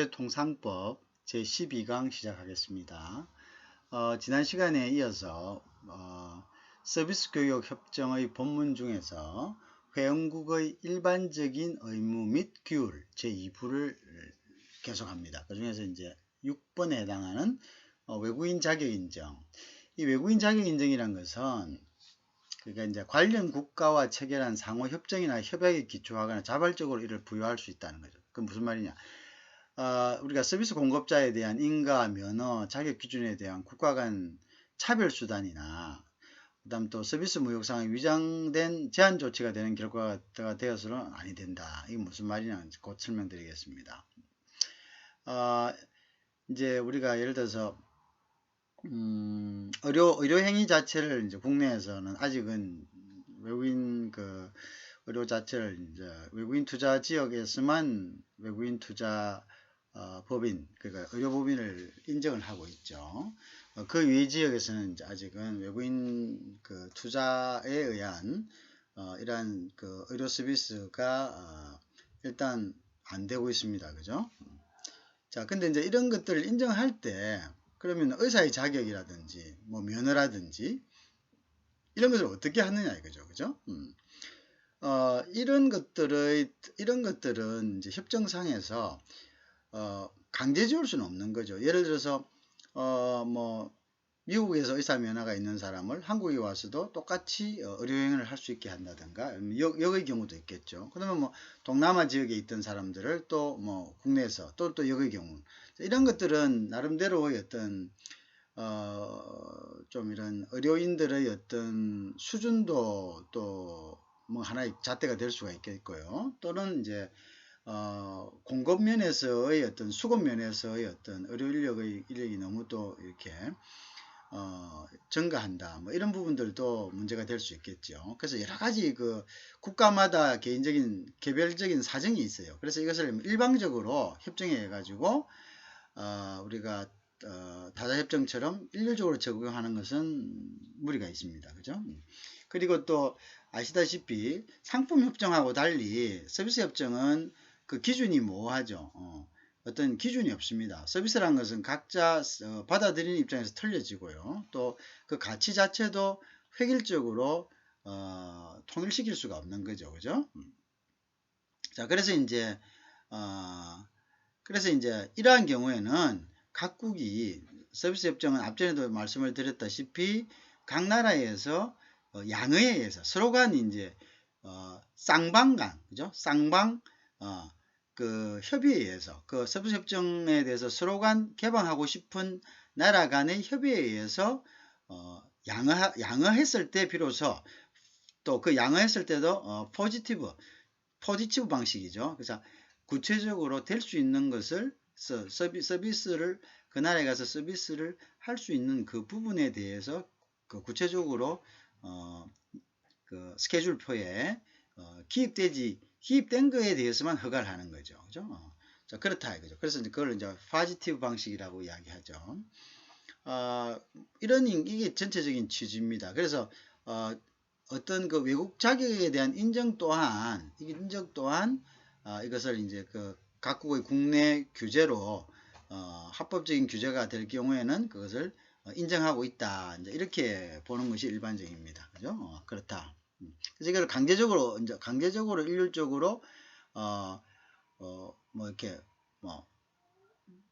통상법 제12강 시작하겠습니다. 지난 시간에 이어서 서비스 교육 협정의 본문 중에서 회원국의 일반적인 의무 및 규율 제2부를 계속합니다. 그 중에서 이제 6번에 해당하는 외국인 자격 인정. 이 외국인 자격 인정이란 것은 그러니까 이제 관련 국가와 체결한 상호 협정이나 협약에 기초하거나 자발적으로 이를 부여할 수 있다는 거죠. 그건 무슨 말이냐? 우리가 서비스 공급자에 대한 인가, 면허, 자격 기준에 대한 국가 간 차별 수단이나 그다음 또 서비스 무역 상황이 위장된 제한 조치가 되는 결과가 되어서는 아니 된다. 이게 무슨 말이냐? 곧 설명드리겠습니다. 이제 우리가 예를 들어서 의료 행위 자체를 이제 국내에서는 아직은 외국인 의료 자체를 이제 외국인 투자 지역에서만 외국인 투자 법인, 그러니까 의료법인을 인정을 하고 있죠. 그 외 지역에서는 이제 아직은 외국인 투자에 의한 이러한 의료 서비스가 일단 안 되고 있습니다. 그죠? 자, 근데 이제 이런 것들을 인정할 때 그러면 의사의 자격이라든지 뭐 면허라든지 이런 것을 어떻게 하느냐 이거죠. 그죠? 이런 것들은 이제 협정상에서 강제 지울 수는 없는 거죠. 예를 들어서 뭐 미국에서 의사 면허가 있는 사람을 한국에 와서도 똑같이 의료행위를 할 수 있게 한다든가 역의 경우도 있겠죠. 그러면 뭐 동남아 지역에 있던 사람들을 또 뭐 국내에서 또 역의 경우 이런 것들은 나름대로의 어떤 좀 이런 의료인들의 어떤 수준도 또 뭐 하나의 잣대가 될 수가 있겠고요. 또는 이제 공급 면에서의 어떤 수급 면에서의 어떤 의료 인력이 너무 또 이렇게 증가한다. 뭐 이런 부분들도 문제가 될 수 있겠죠. 그래서 여러 가지 국가마다 개별적인 사정이 있어요. 그래서 이것을 일방적으로 협정해 가지고 우리가 다자협정처럼 일률적으로 적용하는 것은 무리가 있습니다. 그죠? 그리고 또 아시다시피 상품협정하고 달리 서비스협정은 그 기준이 모호하죠. 어떤 기준이 없습니다. 서비스라는 것은 각자 받아들이는 입장에서 틀려지고요. 또 그 가치 자체도 획일적으로 통일시킬 수가 없는 거죠. 그죠? 자, 그래서 이제 이러한 경우에는 각국이 서비스 협정은 앞전에도 말씀을 드렸다시피 각 나라에서 양의에 의해서 서로 간 이제 쌍방 간, 그죠? 쌍방 협의에 의해서 서비스 협정에 대해서 서로 간 개방하고 싶은 나라 간의 협의에 의해서 양어했을 때 비로소 또 양어했을 때도 포지티브 방식이죠. 그래서 구체적으로 될 수 있는 것을 서비스를 그 나라에 가서 서비스를 할 수 있는 그 부분에 대해서 구체적으로 스케줄표에 기입된 거에 대해서만 허가를 하는 거죠. 그죠? 자, 그렇다 이거죠. 그래서 그걸 이제 포지티브 방식이라고 이야기하죠. 이게 전체적인 취지입니다. 그래서 어떤 외국 자격에 대한 인정 또한 이것을 이제 각국의 국내 규제로 합법적인 규제가 될 경우에는 그것을 인정하고 있다. 이제 이렇게 보는 것이 일반적입니다. 그죠? 그렇다. 그래서 이걸 강제적으로 일률적으로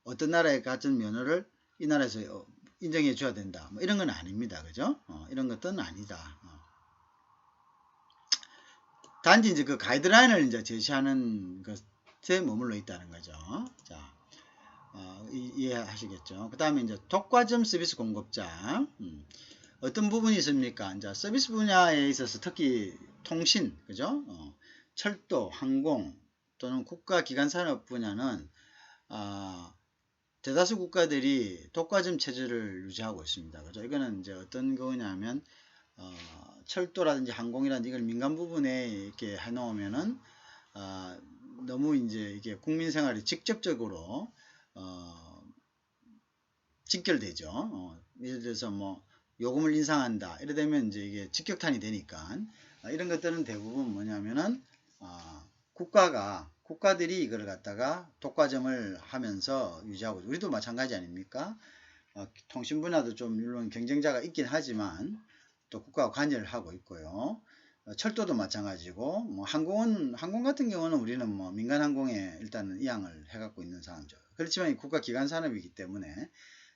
어떤 나라에 갖춘 면허를 이 나라에서 인정해 줘야 된다. 뭐 이런 건 아닙니다. 그죠? 이런 것들은 아니다. 단지 이제 가이드라인을 이제 제시하는 것에 머물러 있다는 거죠. 자, 이해하시겠죠? 그 다음에 이제 독과점 서비스 공급자. 어떤 부분이 있습니까? 이제 서비스 분야에 있어서 특히 통신, 그죠? 철도, 항공 또는 국가기관 산업 분야는 대다수 국가들이 독과점 체제를 유지하고 있습니다. 그죠? 이거는 이제 어떤 거냐면 철도라든지 항공이라든지 이걸 민간 부분에 이렇게 해놓으면은 너무 이제 이게 국민 생활이 직접적으로 직결되죠. 예를 들어서 뭐 요금을 인상한다. 이래 되면 이제 이게 직격탄이 되니까 이런 것들은 대부분 뭐냐면은 국가가 국가들이 이걸 갖다가 독과점을 하면서 유지하고, 우리도 마찬가지 아닙니까? 통신 분야도 좀 물론 경쟁자가 있긴 하지만 또 국가가 관여를 하고 있고요. 철도도 마찬가지고, 뭐 항공 같은 경우는 우리는 뭐 민간 항공에 일단은 이양을 해갖고 있는 상황이죠. 그렇지만 국가 기관 산업이기 때문에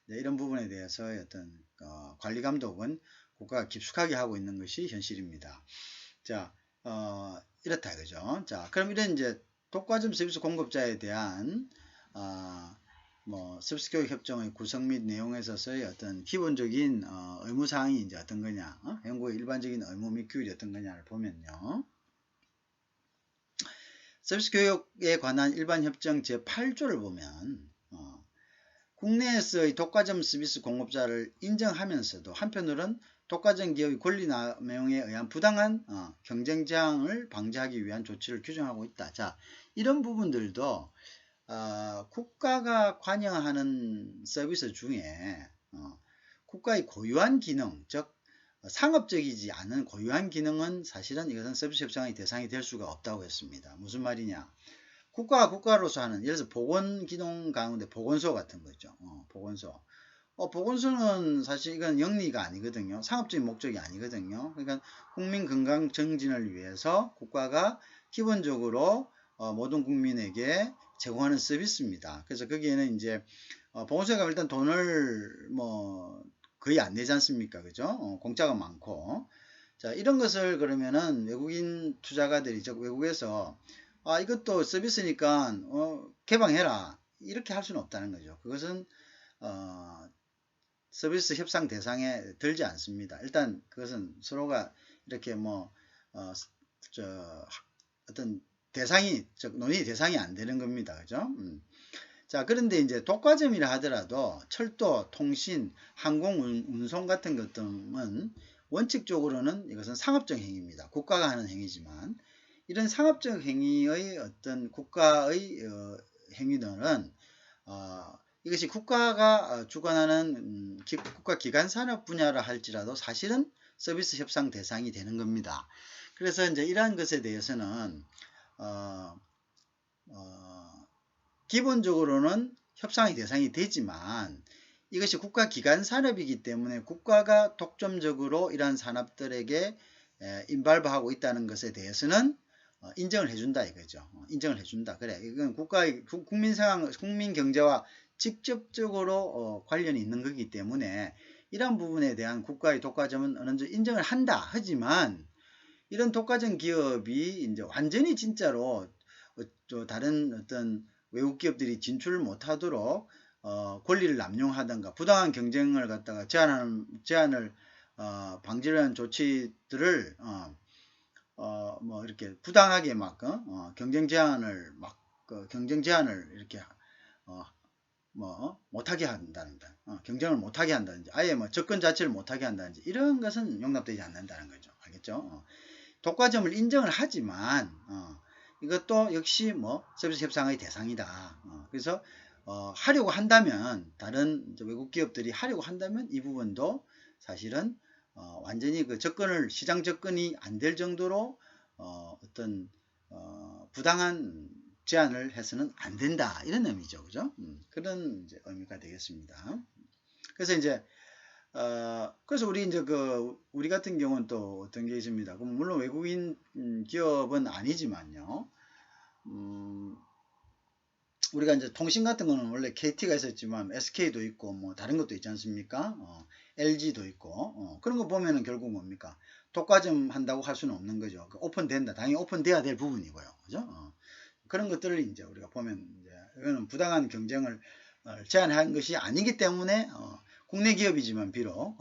이런 부분에 대해서 어떤 관리 감독은 국가가 깊숙하게 하고 있는 것이 현실입니다. 자, 이렇다 이거죠. 자, 그럼 이런 이제 독과점 서비스 공급자에 대한 뭐 서비스 교육 협정의 구성 및 내용에 있어서의 어떤 기본적인 의무 사항이 이제 어떤 거냐, 회원국의 일반적인 의무 및 규율이 어떤 거냐를 보면요. 서비스 교육에 관한 일반 협정 제8조를 보면 국내에서의 독과점 서비스 공급자를 인정하면서도 한편으로는 독과점 기업의 권리 남용에 의한 부당한 경쟁 제한을 방지하기 위한 조치를 규정하고 있다. 자, 이런 부분들도 국가가 관여하는 서비스 중에 국가의 고유한 기능, 즉 상업적이지 않은 고유한 기능은 사실은 이것은 서비스 협상의 대상이 될 수가 없다고 했습니다. 무슨 말이냐? 국가가 국가로서 하는, 예를 들어서 보건 기능 가운데 보건소 같은 거죠. 보건소. 보건소는 사실 이건 영리가 아니거든요. 상업적인 목적이 아니거든요. 그러니까 국민 건강 정진을 위해서 국가가 기본적으로 모든 국민에게 제공하는 서비스입니다. 그래서 거기에는 이제 보건소에 가면 일단 돈을 뭐 거의 안 내지 않습니까? 그죠? 공짜가 많고. 자, 이런 것을 그러면은 외국인 투자가들이, 즉 외국에서 이것도 서비스니까 개방해라 이렇게 할 수는 없다는 거죠. 그것은 서비스 협상 대상에 들지 않습니다. 일단 그것은 서로가 이렇게 뭐 어떤 대상이, 즉 논의 대상이 안 되는 겁니다. 그죠? 자, 그런데 이제 독과점이라 하더라도 철도, 통신, 항공 운송 같은 것들은 원칙적으로는 이것은 상업적 행위입니다. 국가가 하는 행위지만 이런 상업적 행위의 어떤 국가의 행위들은 이것이 국가가 주관하는 국가 기관 산업 분야라 할지라도 사실은 서비스 협상 대상이 되는 겁니다. 그래서 이제 이러한 것에 대해서는 기본적으로는 협상의 대상이 되지만 이것이 국가 기관 산업이기 때문에 국가가 독점적으로 이러한 산업들에게 인발부하고 있다는 것에 대해서는 인정을 해준다 이거죠. 인정을 해준다. 그래, 이건 국가의 국민 상황, 국민 경제와 직접적으로 관련이 있는 거기 때문에 이러한 부분에 대한 국가의 독과점은 어느 정도 인정을 한다. 하지만 이런 독과점 기업이 이제 완전히 진짜로 다른 어떤 외국 기업들이 진출을 못하도록 권리를 남용하든가 부당한 경쟁을 갖다가 제한을 방지를 하는 조치들을 뭐 이렇게 부당하게 막 경쟁 제한을 이렇게 뭐 못하게 한다는 거, 경쟁을 못하게 한다든지 아예 뭐 접근 자체를 못하게 한다든지 이런 것은 용납되지 않는다는 거죠. 알겠죠? 독과점을 인정을 하지만 이것도 역시 뭐 서비스 협상의 대상이다. 그래서 하려고 한다면, 다른 외국 기업들이 하려고 한다면 이 부분도 사실은 완전히 그 시장 접근이 안 될 정도로 어떤 부당한 제한을 해서는 안 된다 이런 의미죠. 그죠? 그런 이제 의미가 되겠습니다. 그래서 이제 그래서 우리 이제 우리 같은 경우는 또 어떤 게 있습니다. 그럼 물론 외국인 기업은 아니지만요. 우리가 이제 통신 같은 거는 원래 KT가 있었지만 SK도 있고 뭐 다른 것도 있지 않습니까? LG도 있고 그런 거 보면은 결국 뭡니까? 독과점 한다고 할 수는 없는 거죠. 오픈된다. 당연히 오픈돼야 될 부분이고요. 그죠? 그런 것들을 이제 우리가 보면 이제 이거는 부당한 경쟁을 제한한 것이 아니기 때문에 국내 기업이지만 비록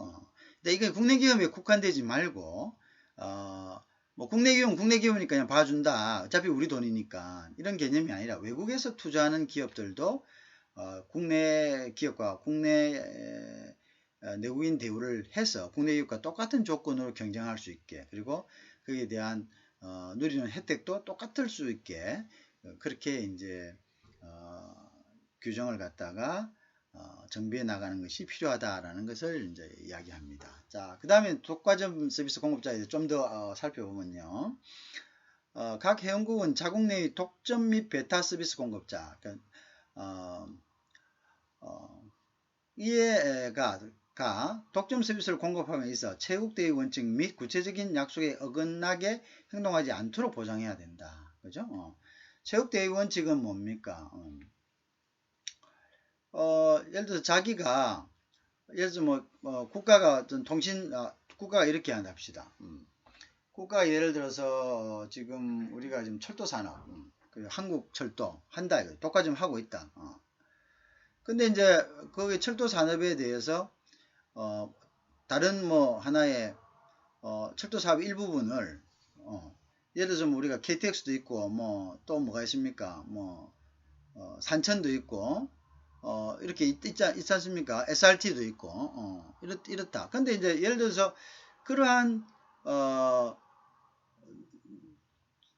근데 이게 국내 기업에 국한되지 말고 뭐 국내 기업이니까 그냥 봐준다. 어차피 우리 돈이니까 이런 개념이 아니라 외국에서 투자하는 기업들도 국내 기업과 국내 내국인 대우를 해서 국내 기업과 똑같은 조건으로 경쟁할 수 있게, 그리고 거기에 대한 누리는 혜택도 똑같을 수 있게 그렇게 이제 규정을 갖다가 정비해 나가는 것이 필요하다라는 것을 이제 이야기합니다. 자, 그 다음에 독과점 서비스 공급자에 좀 더 살펴보면요. 각 회원국은 자국 내의 독점 및 베타 서비스 공급자, 그러니까 이해가 독점 서비스를 공급함에 있어 체국대의 원칙 및 구체적인 약속에 어긋나게 행동하지 않도록 보장해야 된다. 그죠? 체국대의 원칙은 뭡니까? 예를 들어서 자기가 예를 들어서 국가가 어떤 국가가 이렇게 한다 합시다. 국가가 예를 들어서 지금 우리가 지금 철도 산업, 그 한국 철도 한다 이거 독과 좀 하고 있다. 근데 이제 그 철도 산업에 대해서 다른 하나의 철도 사업 일부분을 예를 들어서 우리가 KTX도 있고 또 뭐가 있습니까? 산천도 있고 이렇게 있지 않습니까? SRT도 있고 이렇다. 근데 이제 예를 들어서 그러한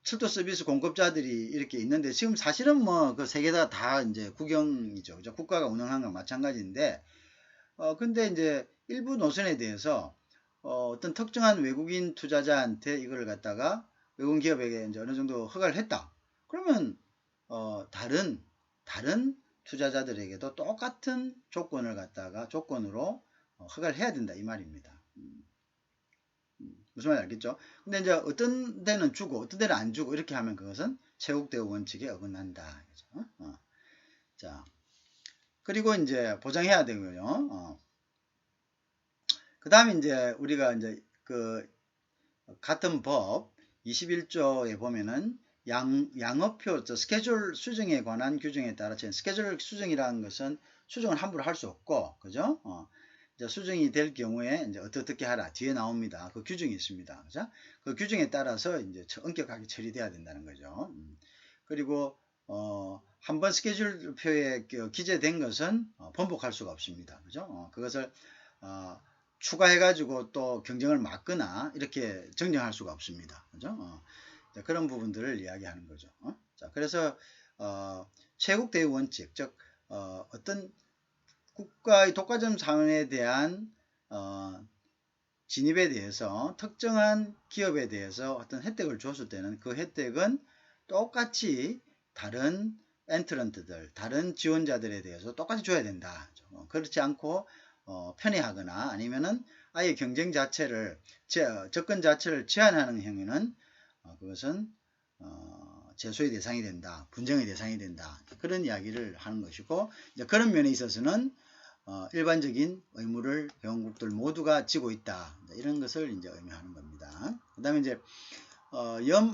철도 서비스 공급자들이 이렇게 있는데 지금 사실은 그 세 개 다 이제 국영이죠. 그죠? 국가가 운영하는 건 마찬가지인데 근데 이제 일부 노선에 대해서 어떤 특정한 외국인 투자자한테 이걸 갖다가 외국인 기업에게 이제 어느 정도 허가를 했다. 그러면 다른 투자자들에게도 똑같은 조건을 갖다가 조건으로 허가를 해야 된다 이 말입니다. 무슨 말인지 알겠죠? 근데 이제 어떤 데는 주고 어떤 데는 안 주고 이렇게 하면 그것은 체국대우 원칙에 어긋난다. 그죠? 자, 그리고 이제 보장해야 되고요. 그 다음에 이제 우리가 이제 그 같은 법 21조에 보면은 양업표 스케줄 수정에 관한 규정에 따라 스케줄 수정이라는 것은 수정을 함부로 할 수 없고 그죠? 이제 수정이 될 경우에 이제 어떻게 하라 뒤에 나옵니다. 그 규정이 있습니다. 그죠? 그 규정에 따라서 이제 엄격하게 처리돼야 된다는 거죠. 그리고 한번 스케줄표에 기재된 것은 번복할 수가 없습니다. 그죠? 그것을 추가해가지고 또 경쟁을 막거나 이렇게 정정할 수가 없습니다. 그죠? 그런 부분들을 이야기하는 거죠. 자, 그래서 체국대의 원칙, 즉 어떤 국가의 독과점 사원에 대한 진입에 대해서 특정한 기업에 대해서 어떤 혜택을 줬을 때는 그 혜택은 똑같이 다른 엔트런트들, 다른 지원자들에 대해서 똑같이 줘야 된다. 그렇지 않고 편애하거나 아니면은 아예 경쟁 자체를 접근 자체를 제한하는 행위는 그것은 제소의 대상이 된다, 분쟁의 대상이 된다 그런 이야기를 하는 것이고 이제 그런 면에 있어서는 일반적인 의무를 회원국들 모두가 지고 있다 이런 것을 이제 의미하는 겁니다. 그 다음에 이제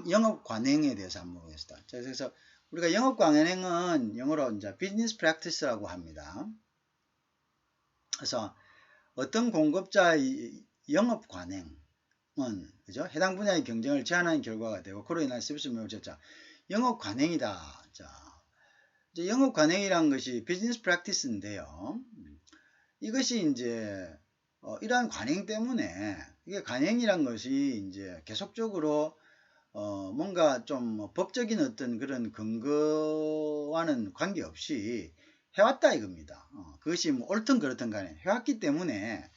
영업 관행에 대해서 한번 보겠습니다. 그래서 우리가 영업 관행은 영어로 이제 비즈니스 프랙티스라고 합니다. 그래서 어떤 공급자의 영업 관행은 그죠? 해당 분야의 경쟁을 제한하는 결과가 되고 그로 인한 서비스 매우자 영업 관행이다. 자, 이제 영업 관행이란 것이 비즈니스 프랙티스인데요. 이것이 이제 이러한 관행 때문에 이게 관행이란 것이 이제 계속적으로 뭔가 좀 법적인 어떤 그런 근거와는 관계없이 해왔다 이겁니다. 그것이 옳든 그렇든 간에 해왔기 때문에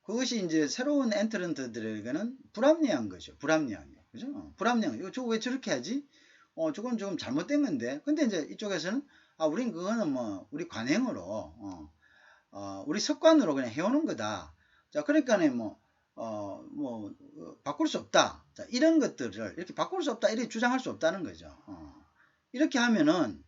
그것이 이제 새로운 엔트런트들에게는 불합리한 거죠. 불합리한 거. 그죠? 불합리한 거. 저거 왜 저렇게 하지? 저건 조금 잘못된 건데. 근데 이제 이쪽에서는 우린 그거는 우리 관행으로 우리 습관으로 그냥 해오는 거다. 자, 그러니까는 바꿀 수 없다. 자, 이런 것들을 이렇게 바꿀 수 없다. 이렇게 주장할 수 없다는 거죠. 이렇게 하면은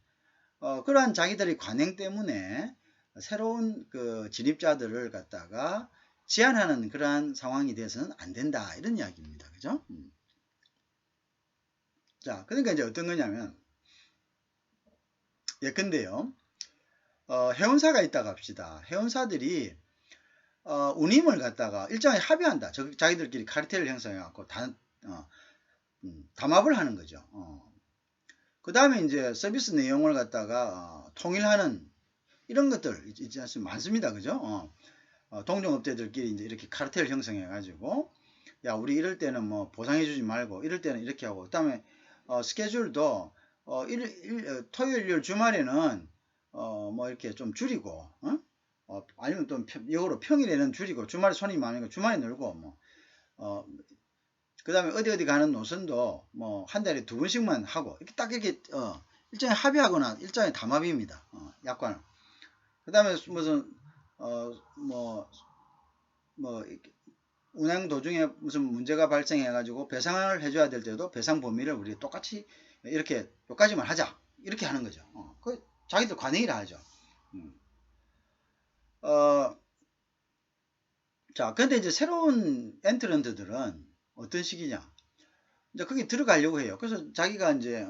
그러한 자기들의 관행 때문에 새로운 그 진입자들을 갖다가 제한하는 그러한 상황이 돼서는 안 된다. 이런 이야기입니다. 그죠? 자, 그러니까 이제 어떤 거냐면 예컨대요. 회원사가 있다고 합시다. 회원사들이 운임을 갖다가 일정하게 합의한다. 자기들끼리 카르텔을 형성해갖고 담합을 하는 거죠. 그 다음에 이제 서비스 내용을 갖다가 통일하는 이런 것들 있지 않습니까? 많습니다. 그죠? 동종업체들끼리 이제 이렇게 카르텔을 형성해가지고 야, 우리 이럴 때는 보상해주지 말고 이럴 때는 이렇게 하고 그 다음에 스케줄도 토요일, 일요일, 주말에는 이렇게 좀 줄이고 아니면 또 역으로 평일에는 줄이고 주말에 손님이 많으니까 주말에 늘고 그 다음에 어디 가는 노선도 뭐 한 달에 2번씩만 하고 이렇게 딱 이렇게 일정에 합의하거나 일정에 담합입니다. 약관은. 그 다음에 무슨 뭐 운행 도중에 무슨 문제가 발생해 가지고 배상을 해줘야 될 때도 배상 범위를 우리 똑같이 이렇게 여기까지만 하자 이렇게 하는 거죠. 그 자기들 관행이라 하죠. 자, 근데 이제 새로운 엔트런트들은 어떤 식이냐? 이제 거기 들어가려고 해요. 그래서 자기가 이제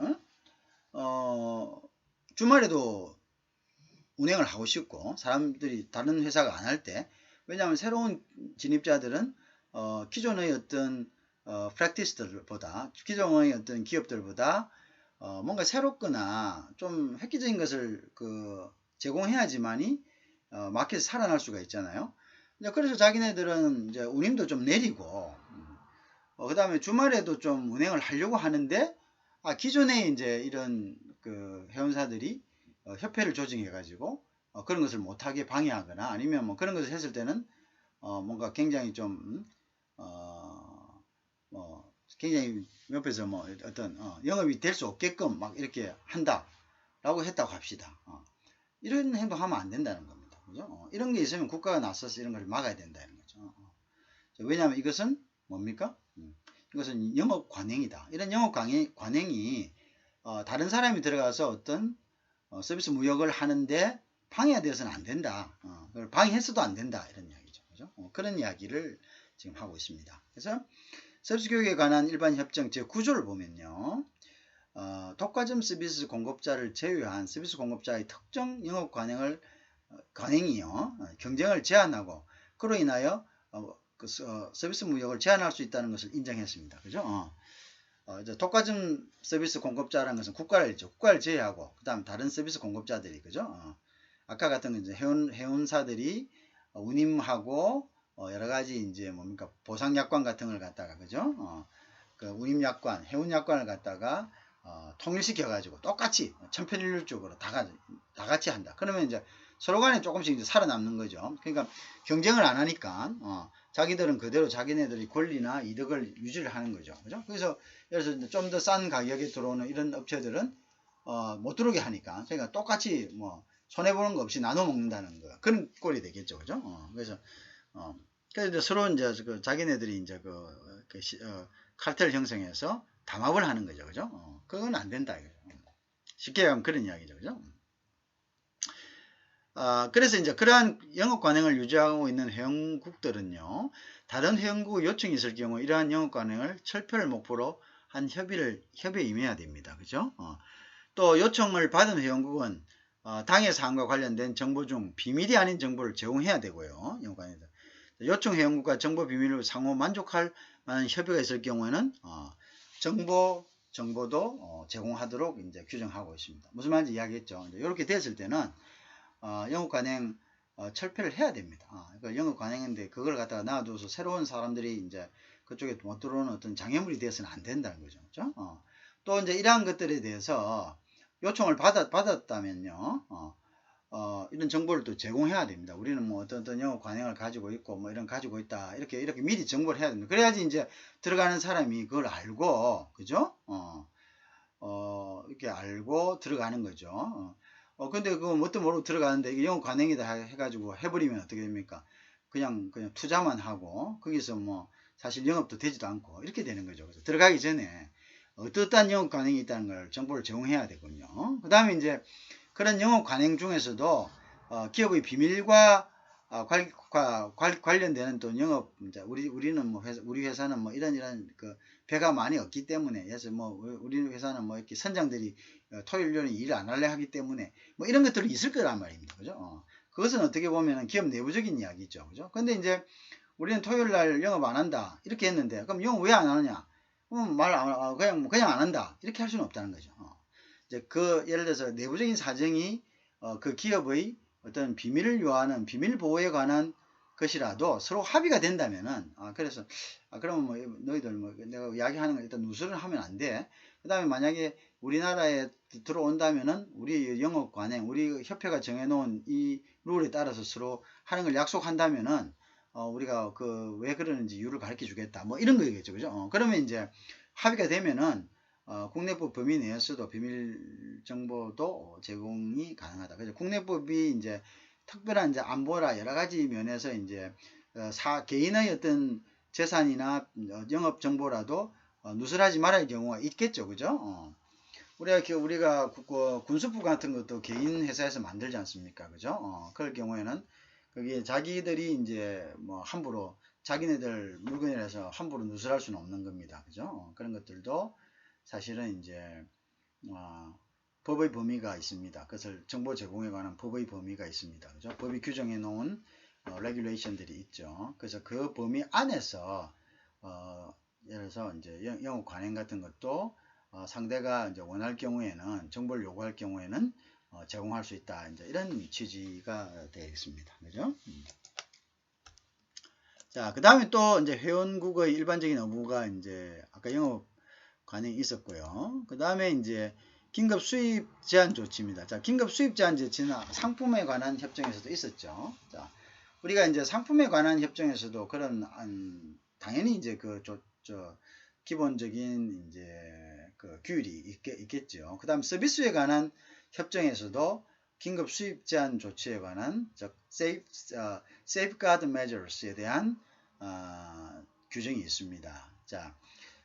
주말에도 운행을 하고 싶고 사람들이 다른 회사가 안 할 때, 왜냐하면 새로운 진입자들은 기존의 어떤 프랙티스들보다 기존의 어떤 기업들보다 뭔가 새롭거나 좀 획기적인 것을 제공해야지만이 마켓에 살아날 수가 있잖아요. 그래서 자기네들은 이제 운임도 좀 내리고 그 다음에 주말에도 좀 운행을 하려고 하는데 기존에 이제 이런 회원사들이 협회를 조직해 가지고 그런 것을 못하게 방해하거나 아니면 뭐 그런 것을 했을 때는 뭔가 굉장히 좀 굉장히 옆에서 뭐 어떤 영업이 될 수 없게끔 막 이렇게 한다라고 했다고 합시다. 이런 행동하면 안 된다는 겁니다. 그죠? 이런 게 있으면 국가가 나서서 이런 걸 막아야 된다는 거죠. 왜냐하면 이것은 뭡니까? 이것은 영업 관행이다. 이런 영업 관행이 다른 사람이 들어가서 어떤 서비스 무역을 하는데 방해가 되어서는 안 된다. 그걸 방해했어도 안 된다. 이런 이야기죠. 그죠? 그런 이야기를 지금 하고 있습니다. 그래서 서비스 교육에 관한 일반 협정 제9조를 보면요. 독과점 서비스 공급자를 제외한 서비스 공급자의 특정 영업 관행이요. 경쟁을 제한하고 그로 인하여 서비스 무역을 제한할 수 있다는 것을 인정했습니다. 그죠? 이제 독과점 서비스 공급자라는 것은 국가를 제외하고 그 다음 다른 서비스 공급자들이 그죠? 아까 같은 이제 회원사들이 운임하고 여러 가지 이제 뭡니까 보상약관 같은 걸 갖다가 그죠? 그 운임약관, 회원약관을 갖다가 통일시켜 가지고 똑같이 천편일률적으로 다 같이 한다. 그러면 이제 서로 간에 조금씩 이제 살아남는 거죠. 그러니까 경쟁을 안 하니까 자기들은 그대로 자기네들이 권리나 이득을 유지를 하는 거죠. 그죠? 그래서 예를 들어서 좀 더 싼 가격에 들어오는 이런 업체들은 못 들어오게 하니까 그러니까 똑같이 뭐 손해보는 거 없이 나눠 먹는다는 거 그런 꼴이 되겠죠. 그죠? 그래서 이제 서로 이제 자기네들이 이제 칼텔 형성해서 담합을 하는 거죠. 그죠? 그건 안 된다. 이거죠. 쉽게 하면 그런 이야기죠. 그죠? 그래서 이제 그러한 영업 관행을 유지하고 있는 회원국들은요, 다른 회원국 요청이 있을 경우 이러한 영업 관행을 철폐를 목표로 한 협의에 임해야 됩니다. 그죠? 또 요청을 받은 회원국은 당해 사항과 관련된 정보 중 비밀이 아닌 정보를 제공해야 되고요. 영업 관행에서 요청 회원국과 정보 비밀을 상호 만족할 만한 협의가 있을 경우에는 정보도 제공하도록 이제 규정하고 있습니다. 무슨 말인지 이야기했죠. 이렇게 됐을 때는 영업 관행 철폐를 해야 됩니다. 그러니까 영업 관행인데 그걸 갖다가 놔둬서 새로운 사람들이 이제 그쪽에 못 들어오는 어떤 장애물이 되어서는 안 된다는 거죠. 그렇죠? 또 이제 이러한 것들에 대해서 요청을 받았다면요. 이런 정보를 또 제공해야 됩니다. 우리는 뭐 어떤 영업 관행을 가지고 있고 뭐 이런 가지고 있다. 이렇게 미리 정보를 해야 됩니다. 그래야지 이제 들어가는 사람이 그걸 알고 그죠? 이렇게 알고 들어가는 거죠. 근데 그거 뭣도 모르고 들어가는데 이게 영업 관행이다 해가지고 해버리면 어떻게 됩니까? 그냥 투자만 하고 거기서 뭐 사실 영업도 되지도 않고 이렇게 되는 거죠. 그래서 들어가기 전에 어떠한 영업 관행이 있다는 걸 정보를 제공해야 되군요. 그 다음에 이제 그런 영업 관행 중에서도 기업의 비밀과 관련되는 또 영업 우리는 뭐 우리 회사는 뭐 이런 배가 많이 없기 때문에 그래서 뭐 우리 회사는 뭐 이렇게 선장들이 토요일에는 일을 안 할래 하기 때문에 뭐 이런 것들이 있을 거란 말입니다. 그죠? 그것은 어떻게 보면 기업 내부적인 이야기죠. 그죠? 근데 이제 우리는 토요일 날 영업 안 한다 이렇게 했는데 그럼 영업 왜 안 하느냐? 그냥 안 한다 이렇게 할 수는 없다는 거죠. 이제 예를 들어서 내부적인 사정이 그 기업의 어떤 비밀을 요하는 비밀 보호에 관한 것이라도 서로 합의가 된다면은 그래서 그러면 뭐 너희들 뭐 내가 이야기하는 거 일단 누설을 하면 안 돼. 그 다음에 만약에 우리나라에 들어온다면은 우리 영업 관행 우리 협회가 정해놓은 이 룰에 따라서 서로 하는 걸 약속한다면은 우리가 그 왜 그러는지 이유를 가르쳐 주겠다. 뭐 이런 거겠죠. 그죠? 그러면 이제 합의가 되면은 국내법 범위 내에서도 비밀 정보도 제공이 가능하다. 그래서 국내법이 이제 특별한 이제 안보라 여러 가지 면에서 이제 개인의 어떤 재산이나 영업 정보라도 누설하지 말아야 경우가 있겠죠. 그죠? 우리가 군수부 같은 것도 개인 회사에서 만들지 않습니까? 그죠? 그럴 경우에는 그게 자기들이 이제 뭐 함부로 자기네들 물건이라서 함부로 누설할 수는 없는 겁니다. 그죠? 그런 것들도 사실은 이제 법의 범위가 있습니다. 그것을 정보 제공에 관한 법의 범위가 있습니다. 그죠? 법이 규정해 놓은 레귤레이션들이 있죠. 그래서 그 범위 안에서 예를 들어서 이제 영업 관행 같은 것도 상대가 이제 원할 경우에는 정보를 요구할 경우에는 제공할 수 있다. 이제 이런 취지가 되겠습니다. 그죠? 자, 그 다음에 또 이제 회원국의 일반적인 의무가 이제 아까 영업 관행이 있었고요. 그 다음에 이제 긴급 수입 제한 조치입니다. 자, 긴급 수입 제한 조치는 상품에 관한 협정에서도 있었죠. 자, 우리가 이제 상품에 관한 협정에서도 그런 당연히 이제 기본적인 이제 그 규율이 있겠죠. 그 다음 서비스에 관한 협정에서도 긴급 수입 제한 조치에 관한 즉 safeguard measures에 대한 규정이 있습니다. 자,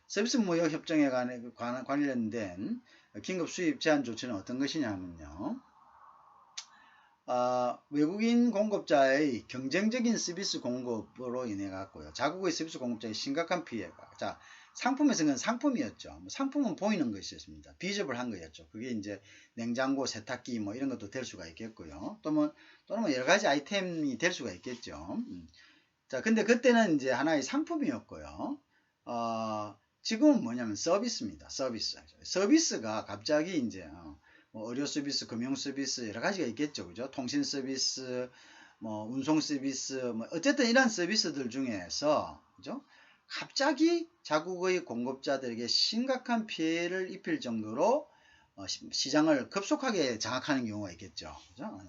서비스 무역 협정에 관련된 긴급 수입 제한 조치는 어떤 것이냐 하면요. 외국인 공급자의 경쟁적인 서비스 공급으로 인해 갖고요. 자국의 서비스 공급자의 심각한 피해가. 자, 상품에서는 상품이었죠. 상품은 보이는 것이었습니다. 비저블한 거였죠. 그게 이제 냉장고, 세탁기 뭐 이런 것도 될 수가 있겠고요. 또는 뭐 여러 가지 아이템이 될 수가 있겠죠. 자, 근데 그때는 이제 하나의 상품이었고요. 지금은 뭐냐면 서비스입니다. 서비스가 갑자기 이제 뭐 의료 서비스, 금융 서비스 여러 가지가 있겠죠. 그죠? 통신 서비스, 뭐 운송 서비스, 뭐 어쨌든 이런 서비스들 중에서 그죠? 갑자기 자국의 공급자들에게 심각한 피해를 입힐 정도로 시장을 급속하게 장악하는 경우가 있겠죠. 그죠?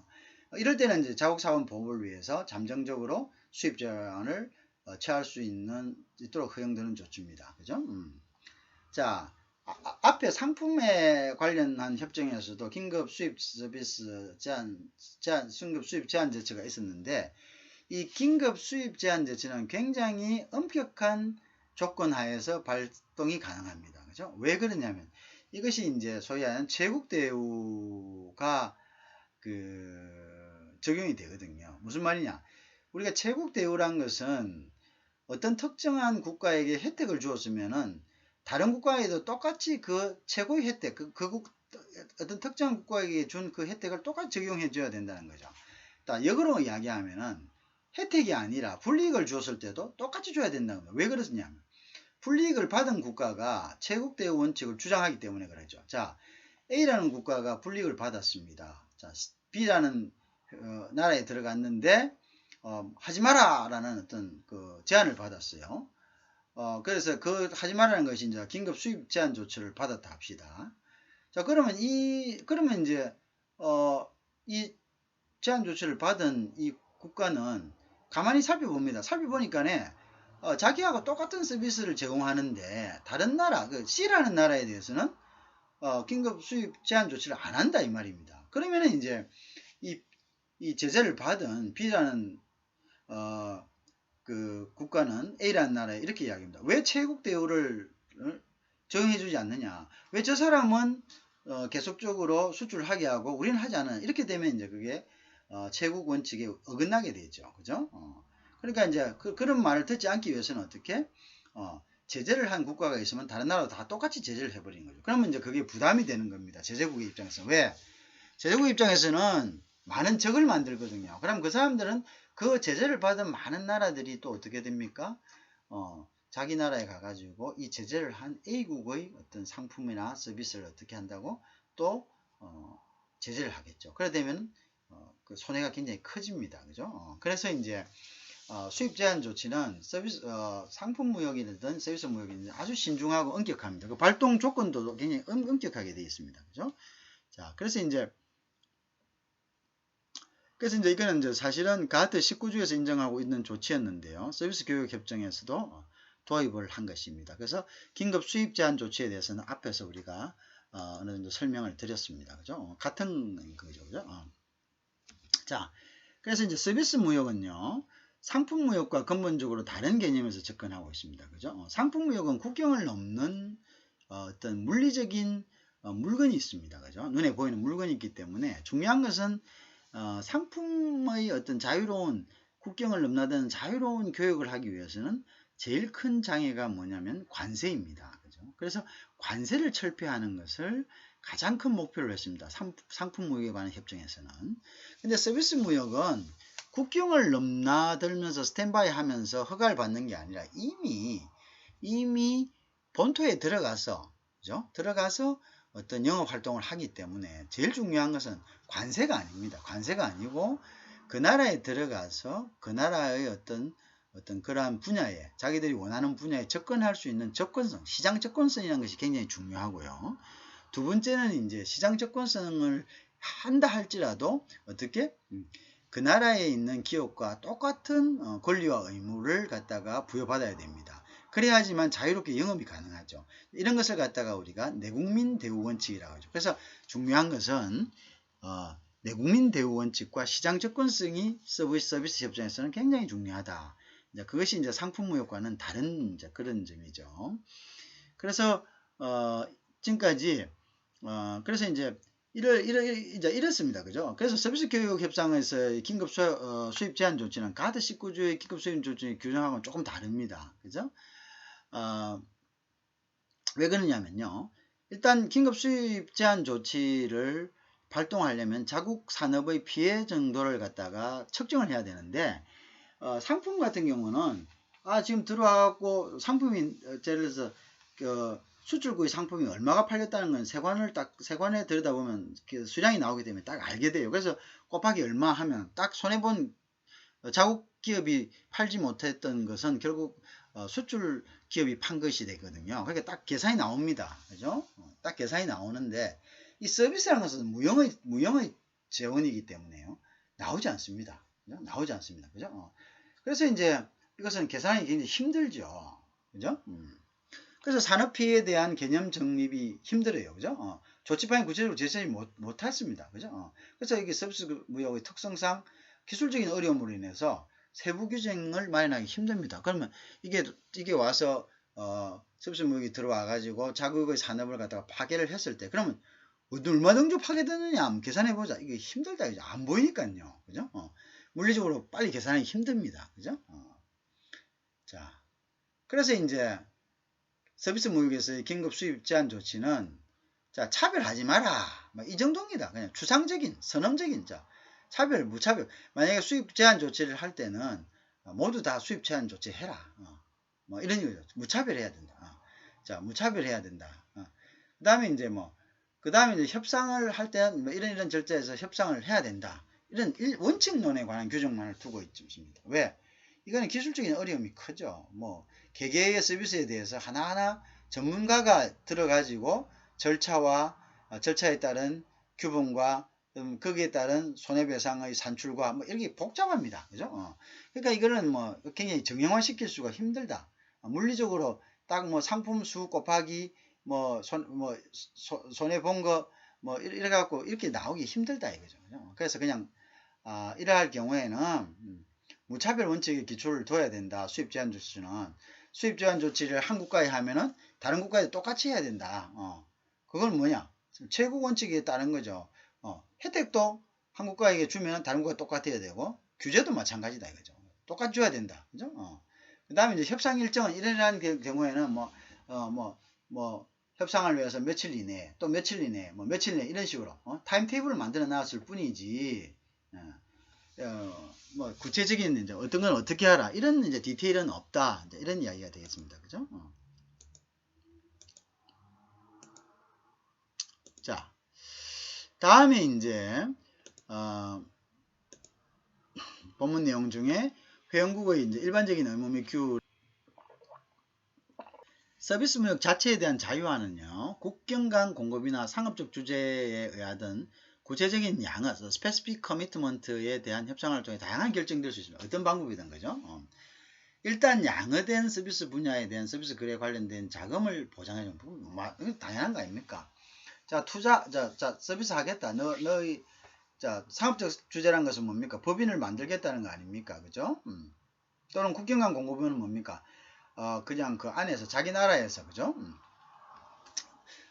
이럴 때는 이제 자국사원 보호를 위해서 잠정적으로 수입 제한을 취할 수 있도록 허용되는 조치입니다. 그죠? 자, 앞에 상품에 관련한 협정에서도 긴급 수입 서비스 긴급 수입 제한 조치가 있었는데, 이 긴급 수입 제한 조치는 굉장히 엄격한 조건 하에서 발동이 가능합니다. 그죠? 왜 그러냐면, 이것이 이제 소위 하는 최국 대우가 적용이 되거든요. 무슨 말이냐? 우리가 최국 대우란 것은 어떤 특정한 국가에게 혜택을 주었으면은 다른 국가에도 똑같이 그 최고의 혜택, 어떤 특정한 국가에게 준 그 혜택을 똑같이 적용해 줘야 된다는 거죠. 역으로 이야기하면은 혜택이 아니라 불이익을 주었을 때도 똑같이 줘야 된다는 거예요. 왜 그러냐면 불이익을 받은 국가가 최국 대우 원칙을 주장하기 때문에 그러죠. 자, A라는 국가가 불이익을 받았습니다. 자, B라는 나라에 들어갔는데 하지 마라 라는 어떤 제안을 받았어요. 그래서 하지 마라는 것이 이제 긴급 수입 제한 조치를 받았다 합시다. 자, 그러면 이제 이 제한 조치를 받은 이 국가는 가만히 살펴봅니다. 살펴보니까네 자기하고 똑같은 서비스를 제공하는데 다른 나라, C라는 나라에 대해서는 긴급 수입 제한 조치를 안 한다 이 말입니다. 그러면은 이제 이 제재를 받은 B라는 국가는 A라는 나라에 이렇게 이야기합니다. 왜 최국 대우를 적용해주지 않느냐? 왜 저 사람은 계속적으로 수출하게 하고 우리는 하지 않느냐? 이렇게 되면 이제 그게 최국 원칙에 어긋나게 되죠. 그죠? 그러니까 이제 그런 말을 듣지 않기 위해서는 어떻게? 제재를 한 국가가 있으면 다른 나라도 다 똑같이 제재를 해버리는 거죠. 그러면 이제 그게 부담이 되는 겁니다. 제재국의 입장에서. 왜? 제재국 입장에서는 많은 적을 만들거든요. 그럼 그 사람들은 그 제재를 받은 많은 나라들이 또 어떻게 됩니까? 자기 나라에 가가지고 이 제재를 한 A국의 어떤 상품이나 서비스를 어떻게 한다고 또 제재를 하겠죠. 그래 되면 그 손해가 굉장히 커집니다. 그죠? 그래서 이제 수입 제한 조치는 상품 무역이든 서비스 무역이든 아주 신중하고 엄격합니다. 그 발동 조건도 굉장히 엄격하게 되어 있습니다. 그죠? 자, 그래서 이제 그래서 이제 이거는 이제 사실은 가트 19조에서 인정하고 있는 조치였는데요. 서비스 교육 협정에서도 도입을 한 것입니다. 그래서 긴급 수입 제한 조치에 대해서는 앞에서 우리가 어느 정도 설명을 드렸습니다. 그죠? 같은 거죠. 그죠? 자, 그래서 이제 서비스 무역은요. 상품 무역과 근본적으로 다른 개념에서 접근하고 있습니다. 그죠? 상품 무역은 국경을 넘는 어떤 물리적인 물건이 있습니다. 그죠? 눈에 보이는 물건이 있기 때문에 중요한 것은 상품의 어떤 자유로운 국경을 넘나드는 자유로운 교역을 하기 위해서는 제일 큰 장애가 뭐냐면 관세입니다. 그죠? 그래서 관세를 철폐하는 것을 가장 큰 목표로 했습니다. 상품 무역에 관한 협정에서는. 근데 서비스 무역은 국경을 넘나들면서 스탠바이 하면서 허가를 받는 게 아니라 이미 본토에 들어가서, 그죠? 들어가서 어떤 영업 활동을 하기 때문에 제일 중요한 것은 관세가 아닙니다. 관세가 아니고 그 나라에 들어가서 그 나라의 어떤 그러한 분야에 자기들이 원하는 분야에 접근할 수 있는 접근성, 시장 접근성이라는 것이 굉장히 중요하고요. 두 번째는 이제 시장 접근성을 한다 할지라도 어떻게 그 나라에 있는 기업과 똑같은 권리와 의무를 갖다가 부여받아야 됩니다. 그래야지만 자유롭게 영업이 가능하죠. 이런 것을 갖다가 우리가 내국민 대우 원칙이라고 하죠. 그래서 중요한 것은 내국민 대우 원칙과 시장 접근성이 서비스 협정에서는 굉장히 중요하다. 이제 그것이 이제 상품 무역과는 다른 이제 그런 점이죠. 그래서 지금까지 그래서 이제 이렇습니다. 그죠? 그래서 서비스 교육 협상에서 긴급 수입 제한 조치는 가드 19조의 긴급 수입 조치 규정하고는 조금 다릅니다. 그죠? 왜 그러냐면요. 일단 긴급 수입 제한 조치를 발동하려면 자국 산업의 피해 정도를 갖다가 측정을 해야 되는데 상품 같은 경우는 지금 들어와갖고 상품이 예를 들어서 수출구의 상품이 얼마가 팔렸다는 건 세관에 들여다보면 수량이 나오기 때문에 딱 알게 돼요. 그래서 곱하기 얼마 하면 딱 손해본 자국 기업이 팔지 못했던 것은 결국 수출 기업이 판 것이 되거든요. 그러니까 딱 계산이 나옵니다. 그죠? 딱 계산이 나오는데 이 서비스라는 것은 무형의 재원이기 때문에요. 나오지 않습니다. 그죠? 나오지 않습니다. 그죠? 그래서 이제 이것은 계산이 굉장히 힘들죠. 그죠? 그래서 산업피해에 대한 개념 정립이 힘들어요. 그죠? 조치판이 구체적으로 제시하지 못했습니다. 그죠? 그래서 이게 서비스 무역의 특성상 기술적인 어려움으로 인해서 세부 규정을 마련하기 힘듭니다. 그러면 이게 와서 서비스 무역이 들어와 가지고 자국의 산업을 갖다가 파괴를 했을 때 그러면 얼마 정도 파괴되느냐 계산해 보자. 이게 힘들다. 그죠? 안 보이니까요. 그죠? 물리적으로 빨리 계산하기 힘듭니다. 그죠? 자, 그래서 이제 서비스 무역에서의 긴급 수입 제한 조치는 자, 차별하지 마라. 이 정도입니다. 그냥 추상적인, 선언적인 차별, 무차별. 만약에 수입 제한 조치를 할 때는 모두 다 수입 제한 조치 해라. 뭐 이런 거죠. 무차별해야 된다. 자, 무차별해야 된다. 그다음에 이제 협상을 할 때는 뭐 이런 절차에서 협상을 해야 된다. 이런 원칙론에 관한 규정만을 두고 있습니다. 왜? 이거는 기술적인 어려움이 크죠. 뭐 개개의 서비스에 대해서 하나하나 전문가가 들어가지고 절차에 따른 규범과 거기에 따른 손해배상의 산출과 뭐 이렇게 복잡합니다. 그죠? 그러니까 이거는 뭐 굉장히 정형화 시킬 수가 힘들다. 물리적으로 딱 뭐 상품 수 곱하기 손해 본 거 뭐 이래 갖고 이렇게 나오기 힘들다 이거죠. 그래서 그냥 이러할 경우에는 무차별 원칙의 기초를 둬야 된다. 수입 제한 조치는 수입 제한 조치를 한 국가에 하면은 다른 국가에 똑같이 해야 된다. 그건 뭐냐? 최고 원칙에 따른 거죠. 혜택도 한 국가에게 주면 다른 국가 똑같아야 되고 규제도 마찬가지다 이거죠. 똑같이 줘야 된다. 그죠? 그 다음에 이제 협상 일정은 이런 경우에는 협상을 위해서 며칠 이내 또 며칠 이내 며칠 이내 이런 식으로 타임테이블을 만들어 놨을 뿐이지 구체적인 이제 어떤 건 어떻게 하라 이런 이제 디테일은 없다 이제 이런 이야기가 되겠습니다. 그죠? 자, 다음에 이제 본문 내용 중에 회원국의 이제 일반적인 의무 및 규 서비스 무역 자체에 대한 자유화는요 국경 간 공급이나 상업적 주제에 의하든 구체적인 양은 specific commitment에 대한 협상을 통해 다양한 결정될 수 있습니다. 어떤 방법이든 거죠. 일단 양화된 서비스 분야에 대한 서비스 거래에 관련된 자금을 보장해 주는 부분, 당연한 거 아닙니까? 자, 서비스 하겠다. 너희, 상업적 주제란 것은 뭡니까? 법인을 만들겠다는 거 아닙니까? 그죠? 또는 국경간 공급원은 뭡니까? 그냥 그 안에서, 자기 나라에서, 그죠?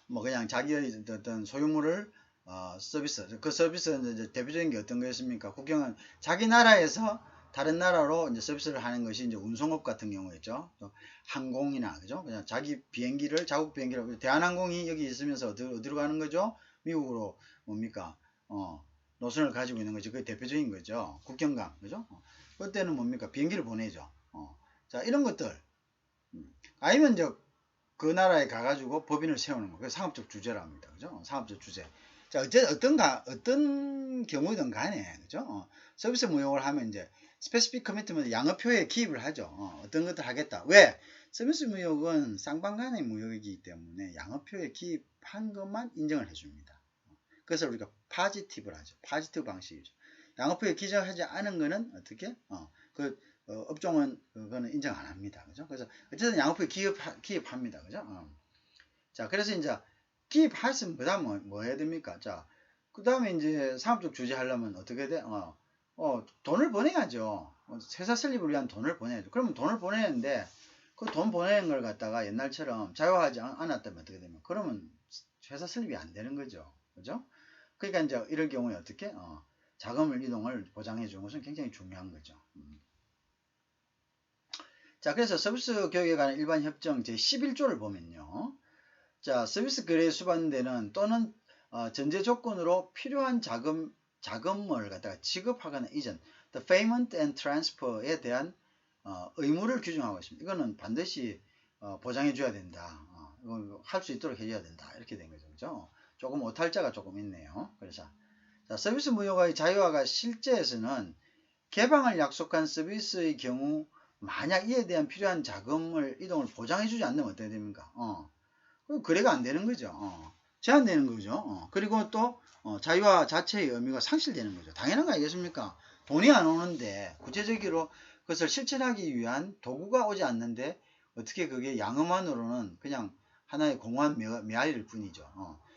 뭐, 그냥 자기의 어떤 소유물을, 서비스, 그 서비스는 이제 대표적인 게 어떤 거였습니까? 국경은 자기 나라에서 다른 나라로 이제 서비스를 하는 것이 이제 운송업 같은 경우였죠. 항공이나, 그죠? 그냥 자기 비행기를, 자국 비행기를, 대한항공이 여기 있으면서 어디로 가는 거죠? 미국으로, 뭡니까? 노선을 가지고 있는 거죠. 그게 대표적인 거죠. 국경강, 그죠? 그때는 뭡니까? 비행기를 보내죠. 자, 이런 것들. 아니면 이제 그 나라에 가가지고 법인을 세우는 거. 그게 상업적 주제라 합니다. 그죠? 상업적 주제. 자, 어떤 경우든 간에, 그죠? 서비스 무역을 하면 이제, 스페시픽 커미트먼트 양어표에 기입을 하죠. 어떤 것들 하겠다. 왜? 서비스 무역은 쌍방 간의 무역이기 때문에 양어표에 기입한 것만 인정을 해줍니다. 그래서 우리가 파지티브를 하죠. 파지티브 방식이죠. 양어표에 기재하지 않은 거는 어떻게? 업종은 그거는 인정 안 합니다. 그죠? 그래서 어쨌든 양어표에 기입합니다. 그죠? 자, 그래서 이제 기입했으면 그 다음 뭐 해야 됩니까? 자, 그 다음에 이제 상업적 주제 하려면 어떻게 돼? 돈을 보내야죠. 회사 설립을 위한 돈을 보내야죠. 그러면 돈을 보내는데 그 돈 보내는 걸 갖다가 옛날처럼 자유화하지 않았다면 어떻게 되면? 그러면 회사 설립이 안 되는 거죠. 그죠? 그러니까 이제 이럴 경우에 어떻게? 자금을 이동을 보장해 주는 것은 굉장히 중요한 거죠. 자, 그래서 서비스 교육에 관한 일반 협정 제11조를 보면요. 자, 서비스 거래에 수반되는 또는 전제 조건으로 필요한 자금을 갖다가 지급하거나 이전, the payment and transfer에 대한 의무를 규정하고 있습니다. 이거는 반드시 보장해 줘야 된다. 할 수 있도록 해줘야 된다. 이렇게 된 거죠. 그죠? 조금 오탈자가 조금 있네요. 그래서 자, 서비스 무역의 자유화가 실제에서는 개방을 약속한 서비스의 경우 만약 이에 대한 필요한 자금을 이동을 보장해 주지 않으면 어떻게 됩니까? 거래가 안 되는 거죠. 제한되는 거죠. 그리고 또 자유화 자체의 의미가 상실되는 거죠. 당연한 거 아니겠습니까? 돈이 안 오는데 구체적으로 그것을 실천하기 위한 도구가 오지 않는데 어떻게 그게 양음만으로는 그냥 하나의 공허한 메아리일 뿐이죠.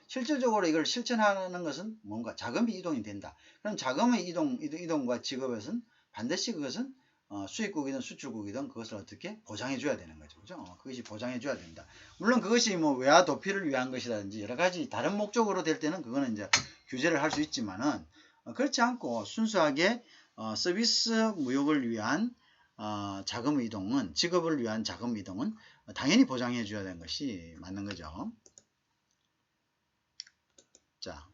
실질적으로 이걸 실천하는 것은 뭔가 자금이 이동이 된다. 그럼 자금의 이동과 지급에서는 반드시 그것은 수입국이든 수출국이든 그것을 어떻게 보장해 줘야 되는 거죠. 그죠? 그것이 보장해 줘야 된다. 물론 그것이 뭐 외화 도피를 위한 것이라든지 여러 가지 다른 목적으로 될 때는 그거는 이제 규제를 할 수 있지만은 그렇지 않고 순수하게 서비스 무역을 위한 자금 이동은 직업을 위한 자금 이동은 당연히 보장해 줘야 되는 것이 맞는 거죠. 자.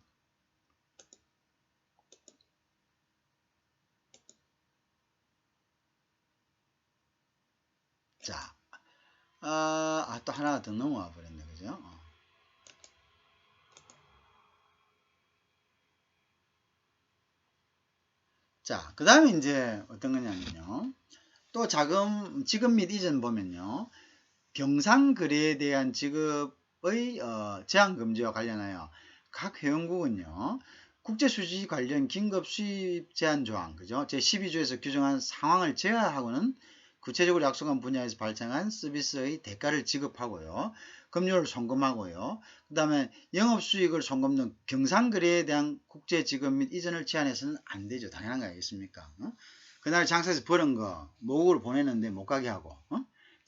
자. 또 하나가 더 넘어와 버렸네. 그죠? 자, 그 다음에 이제 어떤 거냐면요. 또 지급 및 이전 보면요. 경상거래에 대한 지급의 제한 금지와 관련하여 각 회원국은요. 국제수지 관련 긴급 수입 제한 조항, 그죠? 제12조에서 규정한 상황을 제외하고는 구체적으로 약속한 분야에서 발생한 서비스의 대가를 지급하고요. 급료를 송금하고요. 그 다음에 영업수익을 송금 등 경상거래에 대한 국제지급 및 이전을 제한해서는 안 되죠. 당연한 거 아니겠습니까? 그날 장사에서 벌은 거 모국으로 보내는데 못 가게 하고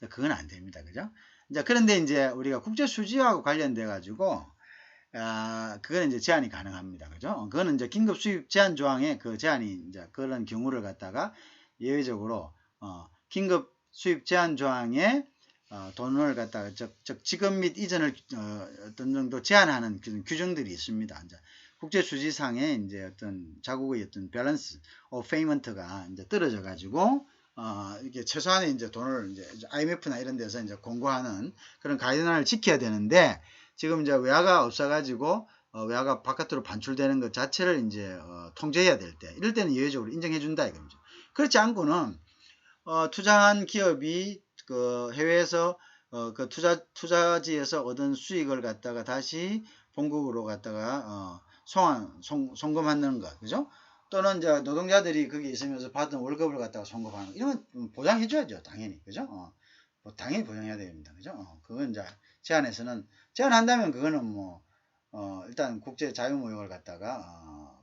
그건 안 됩니다. 그죠? 이제 그런데 이제 우리가 국제수지하고 관련돼 가지고 그거는 이제 제한이 가능합니다. 그죠? 그거는 이제 긴급 수입 제한 조항에 그 제한이 이제 그런 경우를 갖다가 예외적으로 긴급 수입 제한 조항에 돈을 갖다가 즉 지급 및 이전을 어떤 정도 제한하는 규정들이 있습니다. 이제 국제수지상에 이제 어떤 자국의 어떤 밸런스 오브 페이먼트가 이제 떨어져 가지고 이게 최소한의 이제 돈을 이제 IMF나 이런 데서 이제 공고하는 그런 가이드라인을 지켜야 되는데 지금 이제 외화가 없어가지고 외화가 바깥으로 반출되는 것 자체를 이제 통제해야 될 때 이럴 때는 예외적으로 인정해준다 이거죠. 그렇지 않고는 투자한 기업이 그 해외에서 그 투자지에서 얻은 수익을 갖다가 다시 본국으로 갖다가 송금하는 것, 그죠? 또는 이제 노동자들이 거기 있으면서 받은 월급을 갖다가 송금하는 거, 이런 건 보장해줘야죠, 당연히, 그죠? 뭐 당연히 보장해야 됩니다, 그죠? 그건 이제 제안에서는 제안한다면 그거는 뭐 일단 국제 자유무역을 갖다가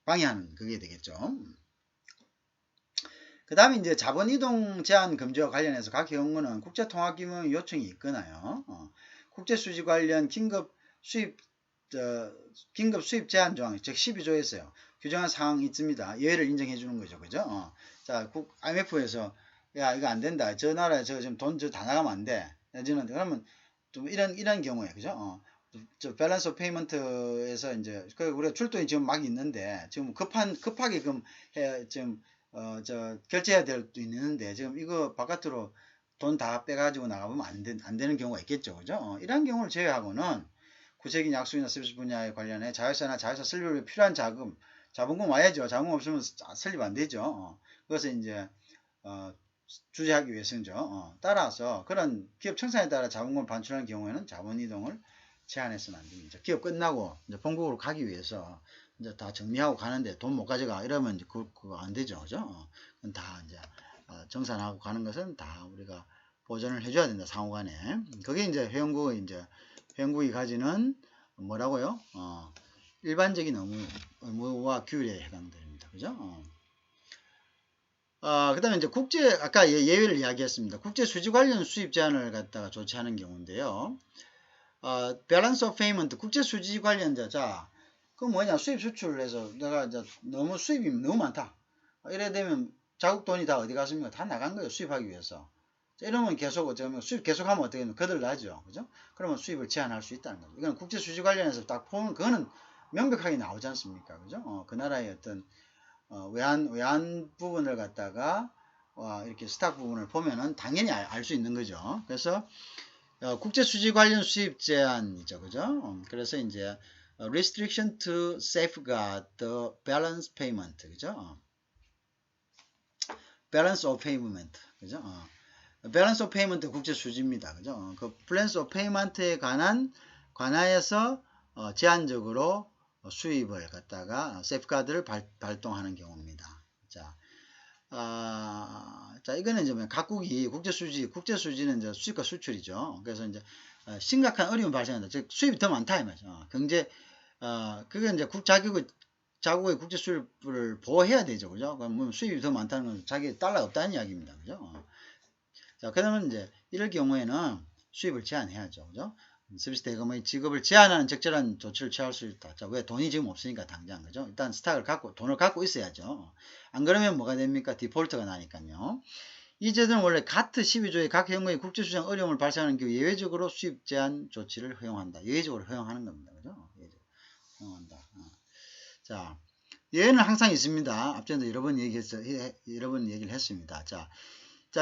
방해하는 그게 되겠죠. 그 다음에 이제 자본이동 제한 금지와 관련해서 각 회원국은 국제통화기금 요청이 있거나요. 국제수지 관련 긴급 수입 제한 조항, 즉 12조에서요. 규정한 사항이 있습니다. 예외를 인정해 주는 거죠. 그죠? 자, IMF에서 야, 이거 안 된다. 저 나라에 지금 돈 다 나가면 안 돼. 저는 그러면 좀 이런 경우에, 그죠? 저 밸런스 오브 페이먼트에서 이제 우리가 출동이 지금 막 있는데 지금 급하게 지금 결제해야 될 수도 있는데 지금 이거 바깥으로 돈 다 빼가지고 나가보면 안 되는 경우가 있겠죠, 그죠? 이런 경우를 제외하고는 구체적인 약속이나 서비스 분야에 관련해 자회사나 자회사 설립에 필요한 자본금 와야죠. 자본금 없으면 설립 안 되죠. 그것을 이제 주재하기 위해서죠. 따라서 그런 기업 청산에 따라 자본금을 반출하는 경우에는 자본 이동을 제한해서는 안 됩니다. 기업 끝나고 이제 본국으로 가기 위해서 이제 다 정리하고 가는데 돈 못 가져가 이러면 그거 안 되죠, 그죠? 그건 다 이제 정산하고 가는 것은 다 우리가 보전을 해줘야 된다, 상호간에. 그게 이제 회원국이 가지는 뭐라고요? 일반적인 의무와 규율에 해당됩니다, 그죠? 그 다음에 이제 아까 예외를 이야기했습니다. 국제 수지 관련 수입 제한을 갖다가 조치하는 경우인데요. 밸런스 오브 페이먼트, 국제 수지 관련자, 자, 그 뭐냐, 수입 수출을 해서 내가 이제 너무 수입이 너무 많다. 이래 되면 자국 돈이 다 어디 갔습니까? 다 나간 거예요, 수입하기 위해서. 자, 이러면 수입 계속하면 어떻게 되면 거들나죠, 그죠? 그러면 수입을 제한할 수 있다는 거죠. 이건 국제 수지 관련해서 딱 보면 그거는 명백하게 나오지 않습니까, 그죠? 그 나라의 어떤 외환 부분을 갖다가 이렇게 스탁 부분을 보면은 당연히 알 수 있는 거죠. 그래서 국제 수지 관련 수입 제한이죠, 그죠? 그래서 이제 restriction to safeguard the balance payment, 그죠? balance of payment, 그죠? balance of payment 국제 수지입니다, 그죠? 그 balance of payment에 관하여서 제한적으로 수입을 갖다가 세프가드를 발동하는 경우입니다. 자, 이거는 이제 각국이 국제수지는 이제 수입과 수출이죠. 그래서 이제 심각한 어려움이 발생한다. 즉 수입이 더 많다 이 말이죠. 그게 이제 자국의 국제 수입을 보호해야 되죠, 그죠? 그럼 수입이 더 많다는 건 자기 달러가 없다는 이야기입니다, 그죠? 자, 그러면 이제 이럴 경우에는 수입을 제한해야죠, 그죠? 서비스 대금의 지급을 제한하는 적절한 조치를 취할 수 있다. 자, 왜 돈이 지금 없으니까 당장, 그죠? 일단 돈을 갖고 있어야죠. 안 그러면 뭐가 됩니까? 디폴트가 나니까요. 이 제도는 원래 가트 12조의 각 회원국의 국제수장 어려움을 발생하는 경우 예외적으로 수입 제한 조치를 허용한다. 예외적으로 허용하는 겁니다, 그죠? 예외적으로 허용한다. 자, 예외는 항상 있습니다. 앞전에도 여러 번 얘기를 했습니다. 자,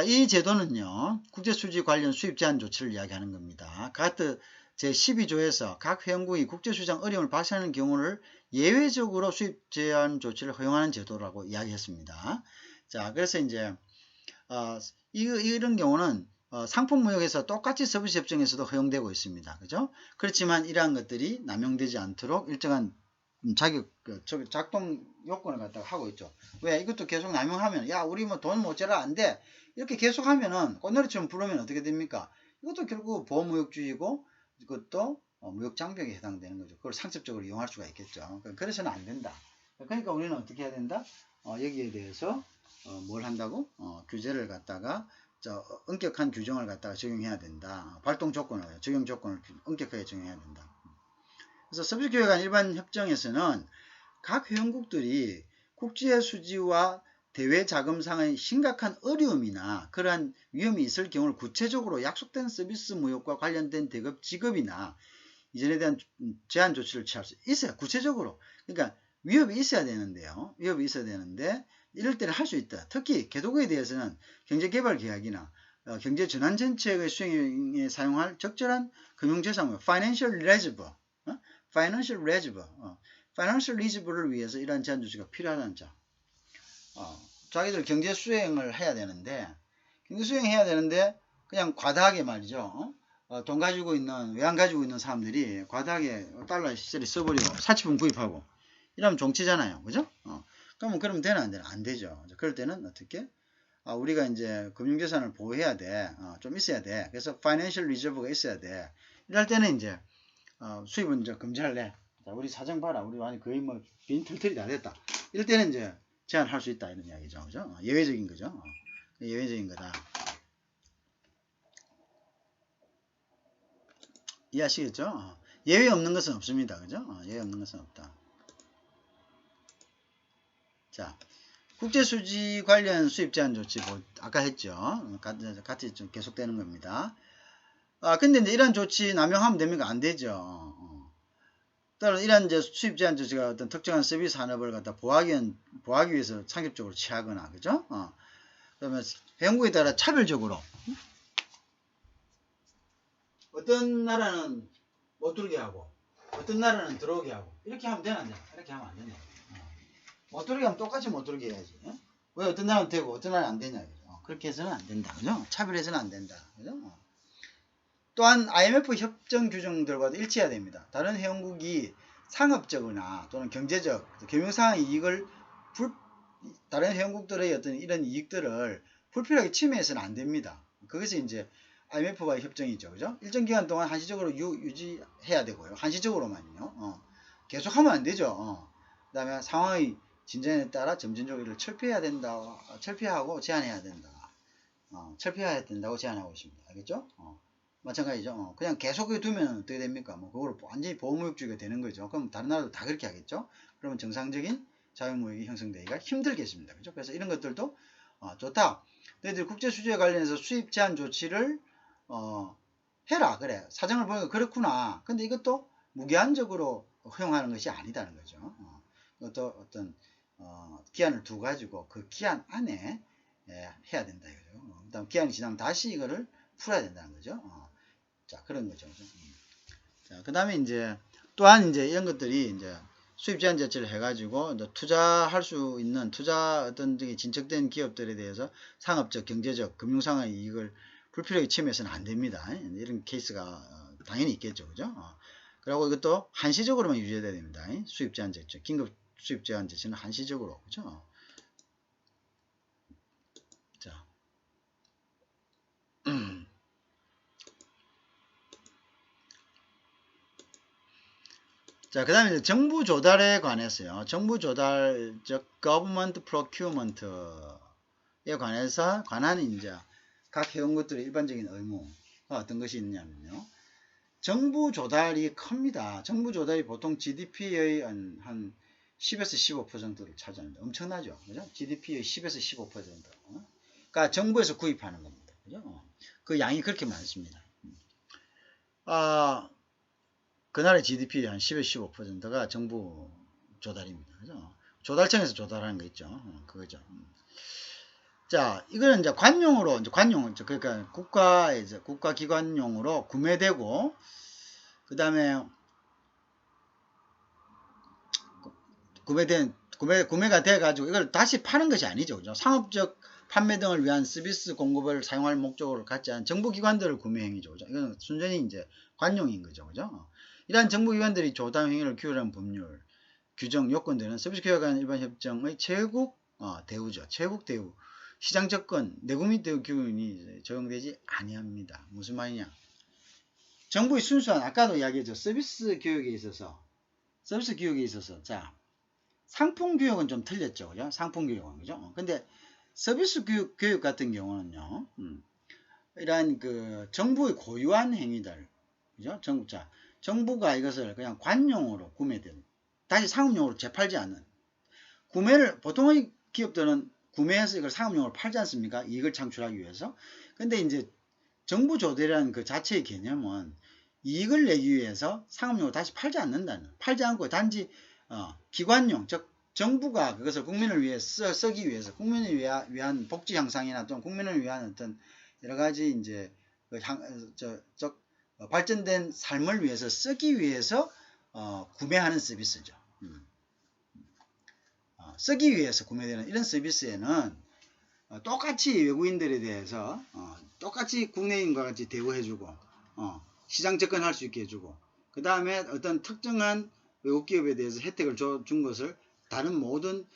이 제도는요, 국제수지 관련 수입 제한 조치를 이야기하는 겁니다. 가트 제12조에서 각 회원국이 국제수장 어려움을 발생하는 경우를 예외적으로 수입 제한 조치를 허용하는 제도라고 이야기했습니다. 자, 그래서 이제 이런 경우는 상품무역에서 똑같이 서비스 협정에서도 허용되고 있습니다. 그죠? 그렇지만 이러한 것들이 남용되지 않도록 일정한 작동 요건을 갖다가 하고 있죠. 왜? 이것도 계속 남용하면 야, 우리 뭐 돈 모자라 안 돼. 이렇게 계속 하면은 꽃놀이처럼 부르면 어떻게 됩니까? 이것도 결국 보호무역주의고 이것도 무역장벽에 해당되는 거죠. 그걸 상습적으로 이용할 수가 있겠죠. 그래서는 안 된다. 그러니까 우리는 어떻게 해야 된다? 여기에 대해서 뭘 한다고? 규제를 갖다가 엄격한 규정을 갖다가 적용해야 된다. 발동 조건을, 적용 조건을 엄격하게 적용해야 된다. 그래서 서비스교역안 일반 협정에서는 각 회원국들이 국제수지와 대외자금상의 심각한 어려움이나 그러한 위험이 있을 경우를 구체적으로 약속된 서비스 무역과 관련된 대급 지급이나 이전에 대한 제한 조치를 취할 수 있어요. 구체적으로. 그러니까 위협이 있어야 되는데요. 위협이 있어야 되는데 이럴 때는 할 수 있다. 특히 개도국에 대해서는 경제개발계약이나 경제전환정책의 수행에 사용할 적절한 금융재산, Financial Reserve, Financial Reserve를 위해서 이러한 제한 조치가 필요하다는 점. 자기들 경제 수행을 해야 되는데 그냥 과다하게 말이죠. 돈 가지고 있는 외환 가지고 있는 사람들이 과다하게 달러 시세를 써버리고 사치품 구입하고 이러면 종치잖아요, 그죠? 그러면 되나 안 되나? 안 되죠. 그럴 때는 어떻게? 우리가 이제 금융자산을 보호해야 돼. 좀 있어야 돼. 그래서 파이낸셜 리저브가 있어야 돼. 이럴 때는 이제 수입은 이제 금지할래. 자, 우리 사정 봐라. 우리 완전 거의 뭐 빈 털털이 다 됐다. 이럴 때는 이제 제한할 수 있다 이런 이야기죠, 그죠? 예외적인 거죠. 예외적인 거다. 이해하시겠죠? 예외 없는 것은 없습니다, 그죠? 예외 없는 것은 없다. 자, 국제수지 관련 수입 제한 조치 아까 했죠. 같이 좀 계속되는 겁니다. 근데 이제 이런 조치 남용하면 됩니까? 안 되죠. 따라 이런 이제 수입 제한 조치가 어떤 특정한 서비스 산업을 갖다 보호하기 위해서 상습적으로 취하거나, 그죠? 그러면 회원국에 따라 차별적으로 어떤 나라는 못 들게 하고 어떤 나라는 들어오게 하고 이렇게 하면 되나 안 되나? 이렇게 하면 안 된다. 못 들게 하면 똑같이 못 들게 해야지. 왜 어떤 나라는 되고 어떤 나라는 안 되냐? 그렇게 해서는 안 된다, 그죠? 차별해서는 안 된다, 그죠? 또한 IMF 협정 규정들과도 일치해야 됩니다. 다른 회원국이 상업적이나 또는 경제적, 금융상의 이익을 다른 회원국들의 어떤 이런 이익들을 불필요하게 침해해서는 안 됩니다. 그것이 이제 IMF와의 협정이죠, 그죠? 일정 기간 동안 한시적으로 유지해야 되고요. 한시적으로만요. 계속하면 안 되죠. 그 다음에 상황의 진전에 따라 점진적으로 이를 철폐하고 제한해야 된다. 철폐해야 된다고 제한하고 있습니다. 알겠죠? 마찬가지죠. 그냥 계속 두면 어떻게 됩니까? 그걸 완전히 보호무역주의가 되는 거죠. 그럼 다른 나라도 다 그렇게 하겠죠? 그러면 정상적인 자유무역이 형성되기가 힘들겠습니다. 그죠? 그래서 이런 것들도 좋다. 너희들 국제수지에 관련해서 수입 제한 조치를 해라. 그래. 사정을 보니까 그렇구나. 근데 이것도 무기한적으로 허용하는 것이 아니다는 거죠. 이것도 어떤 기한을 두 가지고 그 기한 안에 해야 된다 이거죠. 그다음 기한이 지나면 다시 이거를 풀어야 된다는 거죠. 자, 그런 거죠. 자, 그 다음에 이제 또한 이제 이런 것들이 이제 수입 제한 조치를 해가지고 이제 투자할 수 있는 투자 어떤 등이 진척된 기업들에 대해서 상업적, 경제적, 금융상의 이익을 불필요하게 침해해서는 안 됩니다. 이런 케이스가 당연히 있겠죠, 그죠? 그리고 이것도 한시적으로만 유지해야 됩니다. 수입 제한 조치, 긴급 수입 제한 조치는 한시적으로, 그죠? 자. 자, 그 다음에 정부 조달에 관해서요. 정부 조달, 즉 government procurement에 관한 이제 각 회원국들의 일반적인 의무가 어떤 것이 있냐면요. 정부 조달이 큽니다. 정부 조달이 보통 GDP의 한 10에서 15%를 차지합니다. 엄청나죠, 그죠? GDP의 10에서 15%. 그러니까 정부에서 구입하는 겁니다, 그죠? 그 양이 그렇게 많습니다. 그날의 GDP의 한 10에서 15%가 정부 조달입니다. 그죠? 조달청에서 조달하는 거 있죠. 그거죠. 자, 이거는 이제 관용으로, 그러니까 국가기관용으로 구매되고, 그 다음에 구매가 돼가지고 이걸 다시 파는 것이 아니죠. 그죠? 상업적 판매 등을 위한 서비스 공급을 사용할 목적으로 갖지 않은 정부기관들을 구매 행위죠. 그죠? 이건 순전히 이제 관용인 거죠. 그죠? 이러한 정부기관들이 조달 행위를 규율한 법률, 규정, 요건들은 서비스교역간 일반협정의 최국 대우죠. 최국 대우, 시장 접근, 내국민 대우 규율이 적용되지 아니합니다. 무슨 말이냐? 정부의 순수한 아까도 이야기했죠. 서비스 교육에 있어서 자, 상품 교육은 좀 틀렸죠. 그죠? 상품 교육은 그죠? 근데 서비스 교육 같은 경우는요. 이러한 그 정부의 고유한 행위들, 그죠? 정부가 이것을 그냥 관용으로 구매된, 다시 상업용으로 재팔지 않는, 보통의 기업들은 구매해서 이걸 상업용으로 팔지 않습니까? 이익을 창출하기 위해서. 근데 이제 정부 조달이라는 그 자체의 개념은 이익을 내기 위해서 상업용으로 다시 팔지 않고 단지 기관용, 즉 정부가 그것을 국민을 위해 쓰기 위해서, 국민을 위한 복지 향상이나 또는 국민을 위한 어떤 여러 가지 이제 발전된 삶을 위해서 쓰기 위해서 구매하는 서비스죠. 쓰기 위해서 구매되는 이런 서비스에는 똑같이 외국인들에 대해서 똑같이 국내인과 같이 대우해주고 시장 접근할 수 있게 해주고, 그 다음에 어떤 특정한 외국 기업에 대해서 혜택을 준 것을 다른 모든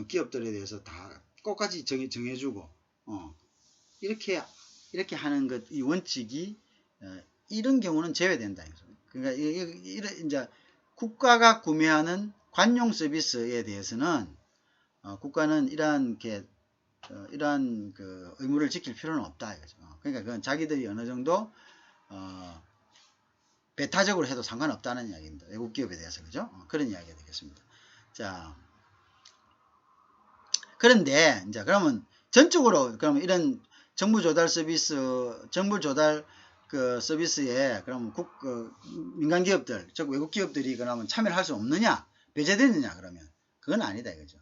기업들에 대해서 다 똑같이 정해주고, 이렇게 하는 것, 이 원칙이 이런 경우는 제외된다. 그러니까 이제 국가가 구매하는 관용 서비스에 대해서는 국가는 이러한 그 의무를 지킬 필요는 없다. 이거죠. 그러니까 그건 자기들이 어느 정도 배타적으로 해도 상관없다는 이야기입니다. 외국 기업에 대해서. 그죠? 그런 이야기가 되겠습니다. 자, 그런데 이제 그러면 전적으로 그러면 이런 정부 조달 서비스, 정부 조달 그 서비스에 그럼 민간 기업들, 즉 외국 기업들이 그러면 참여를 할 수 없느냐, 배제되느냐 그러면 그건 아니다 이거죠.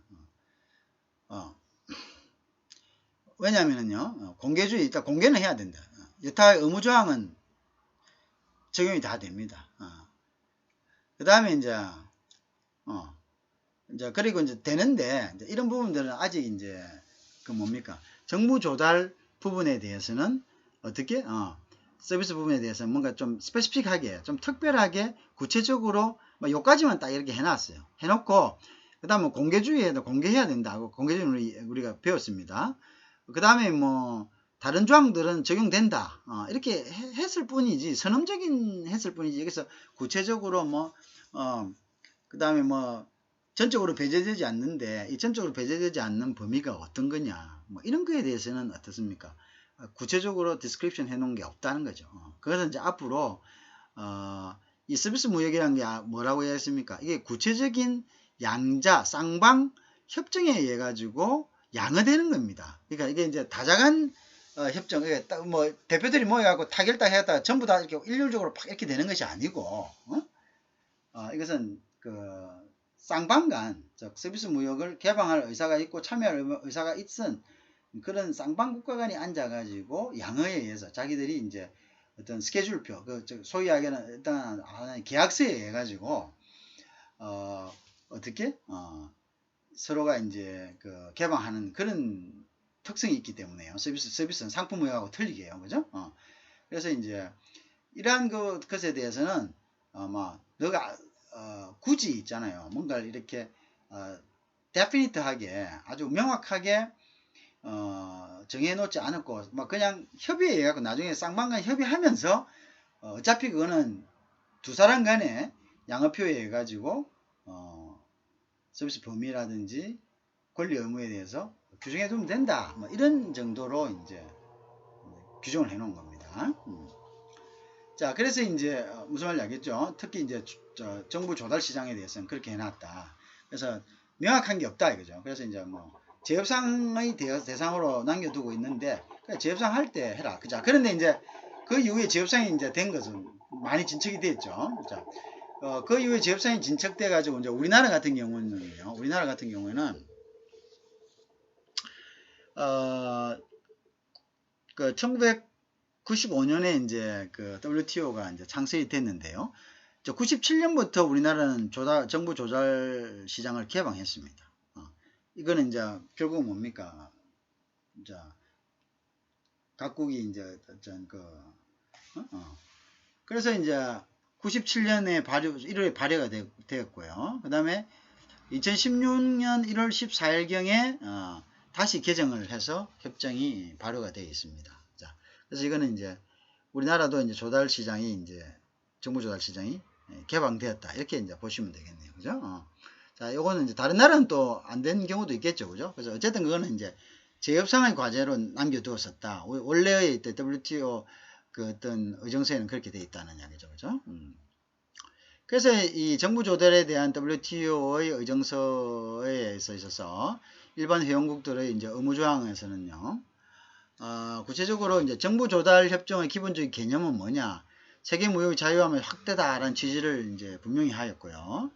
왜냐하면요, 공개주의 일단 공개는 해야 된다. 여타 의무 조항은 적용이 다 됩니다. 그 다음에 이제 그리고 이제 되는데 이제 이런 부분들은 아직 이제 그 뭡니까 정부 조달 부분에 대해서는 어떻게 서비스 부분에 대해서는 뭔가 좀 스페시픽하게 좀 특별하게 구체적으로 요까지만 딱 이렇게 해놨어요. 해놓고 그 다음에 공개주의에도 공개해야 된다고 공개주의를 우리가 배웠습니다. 그 다음에 뭐 다른 조항들은 적용된다 이렇게 했을 뿐이지 선언적인 했을 뿐이지 여기서 구체적으로 그 다음에 전적으로 배제되지 않는데 이 전적으로 배제되지 않는 범위가 어떤 거냐 이런 거에 대해서는 어떻습니까? 구체적으로 디스크립션 해놓은 게 없다는 거죠. 그래서 이제 앞으로 이 서비스 무역이라는 게 뭐라고 해야 했습니까? 이게 구체적인 양자 쌍방 협정에 의해 가지고 양화되는 겁니다. 그러니까 이게 이제 다자간 협정, 이게 딱 대표들이 모여갖고 타결딱 해갔다가 전부 다 이렇게 일률적으로 이렇게 되는 것이 아니고, 이것은 쌍방간, 즉 서비스 무역을 개방할 의사가 있고 참여할 의사가 있은 그런 쌍방 국가 간이 앉아가지고 양어에 의해서 자기들이 이제 어떤 스케줄표, 소위 하기에는 일단 계약서에 의해 가지고 어떻게 서로가 이제 개방하는 그런 특성이 있기 때문에요. 서비스는 상품 무역하고 틀리게 해요. 그죠? 그래서 이제 이러한 것에 대해서는 너가 굳이 있잖아요. 뭔가를 이렇게 데피니트하게 아주 명확하게 정해놓지 않았고 그냥 협의에 의해 갖고 나중에 쌍방간 협의하면서 어차피 그거는 두 사람 간에 양어표에 의해 가지고 서비스 범위라든지 권리 의무에 대해서 규정해 두면 된다. 이런 정도로 이제 규정을 해 놓은 겁니다. 자, 그래서 이제 무슨 말인지 알겠죠? 특히 이제 정부 조달 시장에 대해서는 그렇게 해놨다. 그래서 명확한 게 없다 이거죠. 그래서 이제 재협상의 대상으로 남겨두고 있는데 재협상 할 때 해라. 그죠? 그런데 이제 그 이후에 재협상이 이제 된 것은 많이 진척이 됐죠. 자, 그 이후에 재협상이 진척돼 가지고 이제 우리나라 같은 경우는요. 우리나라 같은 경우에는 1995년에 이제 WTO가 이제 창설이 됐는데요. 97년부터 우리나라는 정부 조달 시장을 개방했습니다. 이거는 이제 결국 뭡니까? 각국이 이제 어떤 그래서 이제 97년에 1월에 발효가 되었고요. 그 다음에 2016년 1월 14일경에 다시 개정을 해서 협정이 발효가 되어 있습니다. 자, 그래서 이거는 이제 우리나라도 이제 조달 시장이 이제 정부 조달 시장이 개방되었다 이렇게 이제 보시면 되겠네요. 그죠? 자, 요거는 이제 다른 나라는 또 안 된 경우도 있겠죠. 그죠? 그래서 어쨌든 그거는 이제 재협상의 과제로 남겨두었었다. 원래의 WTO 어떤 의정서에는 그렇게 되어 있다는 이야기죠. 그죠? 그래서 이 정부 조달에 대한 WTO의 의정서에 있어서 일반 회원국들의 이제 의무조항에서는요, 구체적으로 이제 정부 조달 협정의 기본적인 개념은 뭐냐, 세계 무역 자유화의 확대다라는 취지를 이제 분명히 하였고요.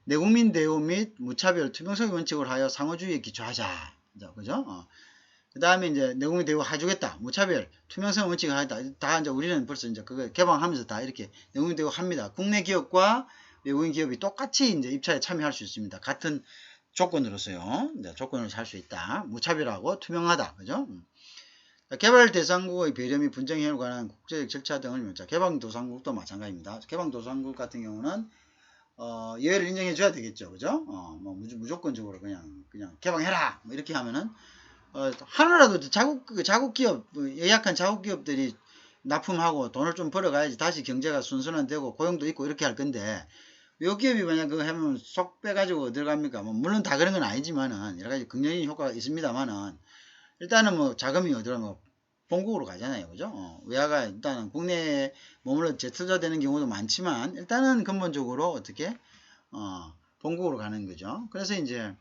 내국민 대우 및 무차별 투명성의 원칙을 하여 상호주의에 기초하자. 그죠? 그 다음에 이제 내국민 대우 해주겠다. 무차별 투명성 원칙을 하겠다. 다 이제 우리는 벌써 이제 그거 개방하면서 다 이렇게 내국민 대우 합니다. 국내 기업과 외국인 기업이 똑같이 이제 입찰에 참여할 수 있습니다. 같은 조건으로서요. 조건으로서 할 수 있다. 무차별하고 투명하다. 그죠? 개발 대상국의 배려 및 분쟁 해결에 관한 국제적 절차 등을 자, 개방도상국도 마찬가지입니다. 개방도상국 같은 경우는 예외를 인정해 줘야 되겠죠, 그죠? 뭐 무조건적으로 그냥 개방해라 뭐 이렇게 하면은 하나라도 자국 기업 예약한 자국 기업들이 납품하고 돈을 좀 벌어가야지 다시 경제가 순순한되고 고용도 있고 이렇게 할 건데 외국 기업이 만약 그거 하면 쏙 빼가지고 어딜 갑니까? 뭐 물론 다 그런 건 아니지만은 여러 가지 긍정적인 효과가 있습니다만은 일단은 뭐 자금이 어디로 뭐 본국으로 가잖아요, 그죠? 외화가 일단은 국내에 머물러 재투자되는 경우도 많지만 일단은 근본적으로 어떻게 본국으로 가는 거죠. 그래서 이제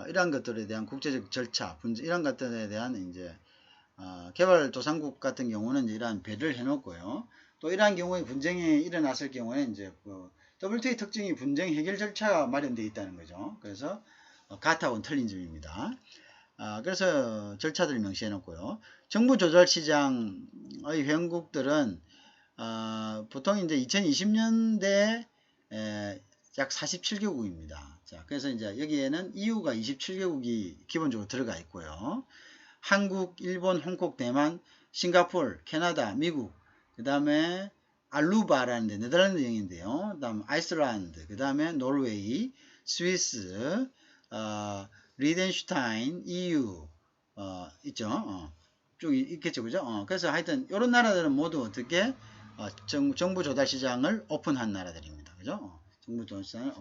이러한 것들에 대한 국제적 절차, 이런 것들에 대한 이제 개발도상국 같은 경우는 이제 이러한 배려를 해놓고요. 또 이러한 경우에 분쟁이 일어났을 경우에 이제 WTO 특징이 분쟁 해결 절차가 마련되어 있다는 거죠. 그래서 가타하고는 틀린 점입니다. 그래서 절차들을 명시해 놓고요. 정부 조달 시장의 회원국들은 보통 이제 2020년대 약 47개국입니다. 자, 그래서 이제 여기에는 EU가 27개국이 기본적으로 들어가 있고요. 한국, 일본, 홍콩, 대만, 싱가포르, 캐나다, 미국, 그 다음에 알루바라는 데 네덜란드 영인데요. 그 다음 아이슬란드, 그 다음에 노르웨이, 스위스, 리덴슈타인, EU 있죠. 쭉 있겠죠, 그죠? 그래서 하여튼 이런 나라들은 모두 어떻게 정부 조달 시장을 오픈한 나라들입니다, 그죠? 정부 조달 시장을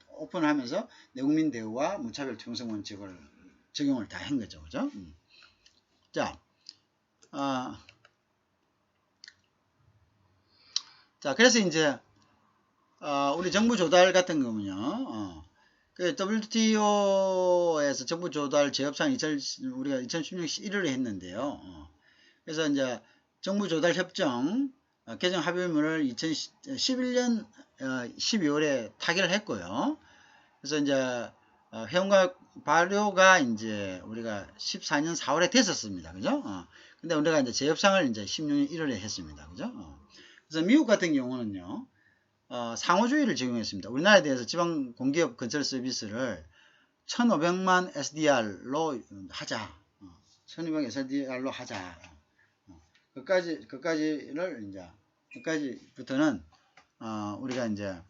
오픈하면서 내국민 대우와 무차별 투명성 원칙을 적용을 다 한 거죠, 그죠? 자, 그래서 이제 우리 정부 조달 같은 거면요. 그 WTO에서 정부 조달 제협상 우리가 2016년 1월에 했는데요. 그래서 이제 정부 조달 협정 개정 합의문을 2011년 12월에 타결을 했고요. 그래서 이제 회원과 발효가 이제 우리가 14년 4월에 됐었습니다. 그죠? 근데 우리가 이제 재협상을 이제 16년 1월에 했습니다. 그죠? 그래서 미국 같은 경우는요. 상호주의를 적용했습니다. 우리나라에 대해서 지방 공기업 건설 서비스를 1500만 SDR로 하자. 1200 SDR로 하자. 그까지부터는 우리가 이제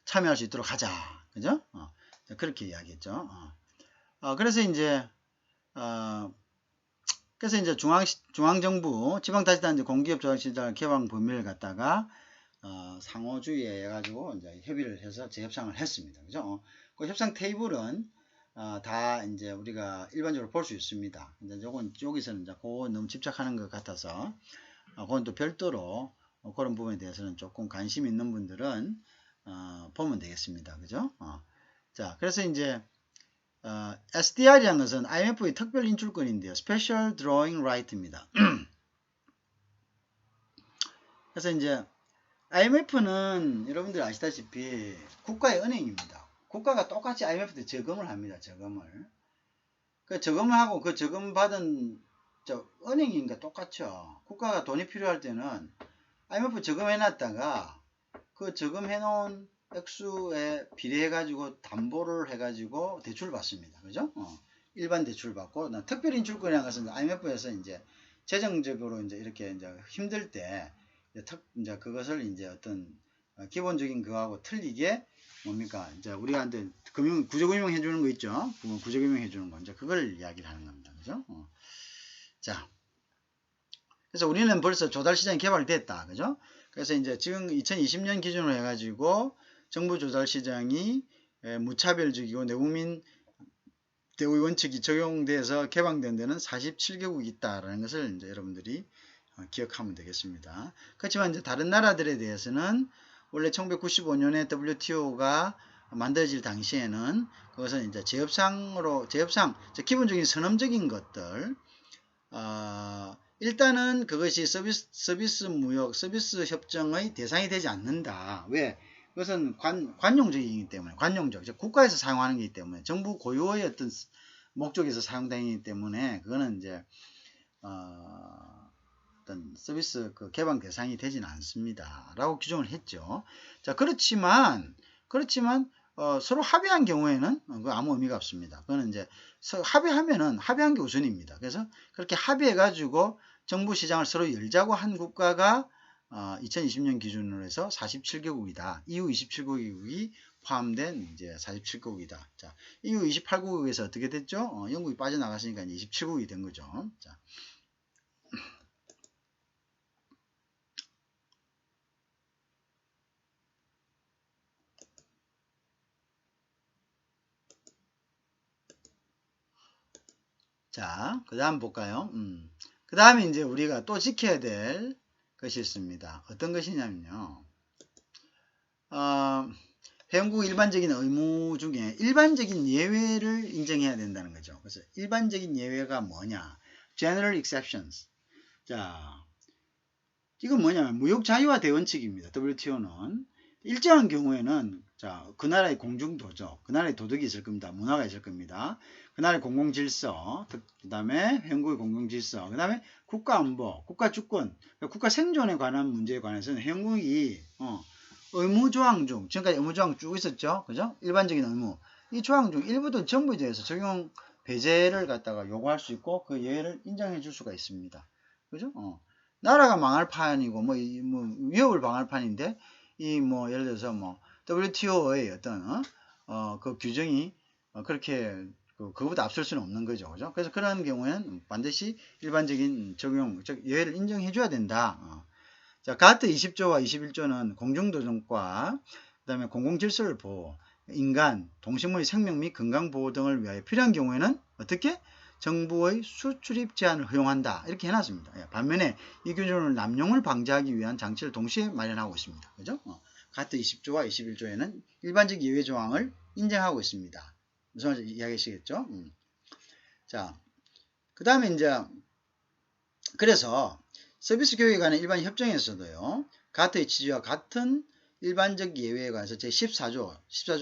참여할 수 있도록 하자. 그죠? 그렇게 이야기했죠. 그래서 이제 중앙정부, 지방자치단체 공기업 조달시장 개방 범위를 갖다가 상호주의에 해가지고 이제 협의를 해서 재협상을 했습니다. 그죠? 그 협상 테이블은 다 이제 우리가 일반적으로 볼 수 있습니다. 이제 여기서는 이제 그거 너무 집착하는 것 같아서 그건 또 별도로 그런 부분에 대해서는 조금 관심 있는 분들은 보면 되겠습니다. 그죠? 자, 그래서 이제 SDR이라는 것은 IMF의 특별 인출권인데요. Special Drawing Right입니다. 그래서 이제 IMF는 여러분들 아시다시피 국가의 은행입니다. 국가가 똑같이 IMF한테 저금을 합니다. 저금을. 그 저금을 하고 그 저금 받은 은행인가 똑같죠. 국가가 돈이 필요할 때는 IMF 저금해놨다가 그 저금해놓은 액수에 비례해가지고 담보를 해가지고 대출을 받습니다. 그죠? 일반 대출 받고 특별 인출권이라는 것은 IMF에서 이제 재정적으로 이제 이렇게 이제 힘들 때 이제 그것을 이제 어떤 기본적인 그거하고 틀리게 뭡니까? 이제 우리한테 구조금융 해주는 거 있죠? 구조금융 해주는 거. 이제 그걸 이야기를 하는 겁니다. 그죠? 자. 그래서 우리는 벌써 조달시장이 개발됐다. 그죠? 그래서 이제 지금 2020년 기준으로 해가지고 정부 조달시장이 무차별적이고 내국민 대우의 원칙이 적용돼서 개방된 데는 47개국이 있다라는 것을 이제 여러분들이 기억하면 되겠습니다. 그렇지만 이제 다른 나라들에 대해서는 원래 1995년에 WTO가 만들어질 당시에는 그것은 이제 재협상, 기본적인 선언적인 것들, 일단은 그것이 서비스 무역, 서비스 협정의 대상이 되지 않는다. 왜? 그것은 관용적이기 때문에, 즉 국가에서 사용하는 것이기 때문에, 정부 고유의 어떤 목적에서 사용되기 때문에, 그거는 이제, 어떤 서비스 개방 대상이 되지는 않습니다. 라고 규정을 했죠. 자, 그렇지만 서로 합의한 경우에는 그거 아무 의미가 없습니다. 그거는 이제 합의하면은 합의한 게 우선입니다. 그래서 그렇게 합의해가지고 정부 시장을 서로 열자고 한 국가가 2020년 기준으로 해서 47개국이다. EU 27개국이 포함된 이제 47개국이다. 자, EU 28개국에서 어떻게 됐죠? 영국이 빠져나갔으니까 이제 27개국이 된 거죠. 자. 자, 그 다음 볼까요? 그 다음에 이제 우리가 또 지켜야 될 것이 있습니다. 어떤 것이냐면요. 회원국 일반적인 의무 중에 일반적인 예외를 인정해야 된다는 거죠. 그래서 일반적인 예외가 뭐냐? General exceptions. 자, 이건 뭐냐면 무역 자유화 대원칙입니다. WTO는 일정한 경우에는 자, 그 나라의 공중도적, 그 나라의 도덕이 있을 겁니다. 문화가 있을 겁니다. 그 나라의 공공질서, 그 다음에 회원국의 공공질서, 그 다음에 국가안보, 국가주권, 국가 생존에 관한 문제에 관해서는 회원국이 의무조항 중, 지금까지 의무조항 쭉 있었죠. 그죠? 일반적인 의무. 이 조항 중 일부든 전부에 대해서 적용 배제를 갖다가 요구할 수 있고 그 예외를 인정해 줄 수가 있습니다. 그죠? 나라가 망할 판이고 위협을 방할 판인데 예를 들어서 WTO의 어떤 그 규정이 그렇게 그거보다 앞설 수는 없는 거죠. 그죠? 그래서 그런 경우에는 반드시 일반적인 적용, 즉 예외를 인정해 줘야 된다. 자, 가트 20조와 21조는 공중도정과 그다음에 공공질서를 보호, 인간, 동식물의 생명 및 건강 보호 등을 위하여 필요한 경우에는 어떻게? 정부의 수출입 제한을 허용한다. 이렇게 해놨습니다. 반면에 이 규정을 남용을 방지하기 위한 장치를 동시에 마련하고 있습니다. 그죠? 가트 20조와 21조에는 일반적 예외 조항을 인정하고 있습니다. 무슨 말인지 이해하시겠죠? 자, 그 다음에 이제 그래서 서비스 교육에 관한 일반 협정에서도요. 가트의 취지와 같은 일반적 예외에 관해서 제14조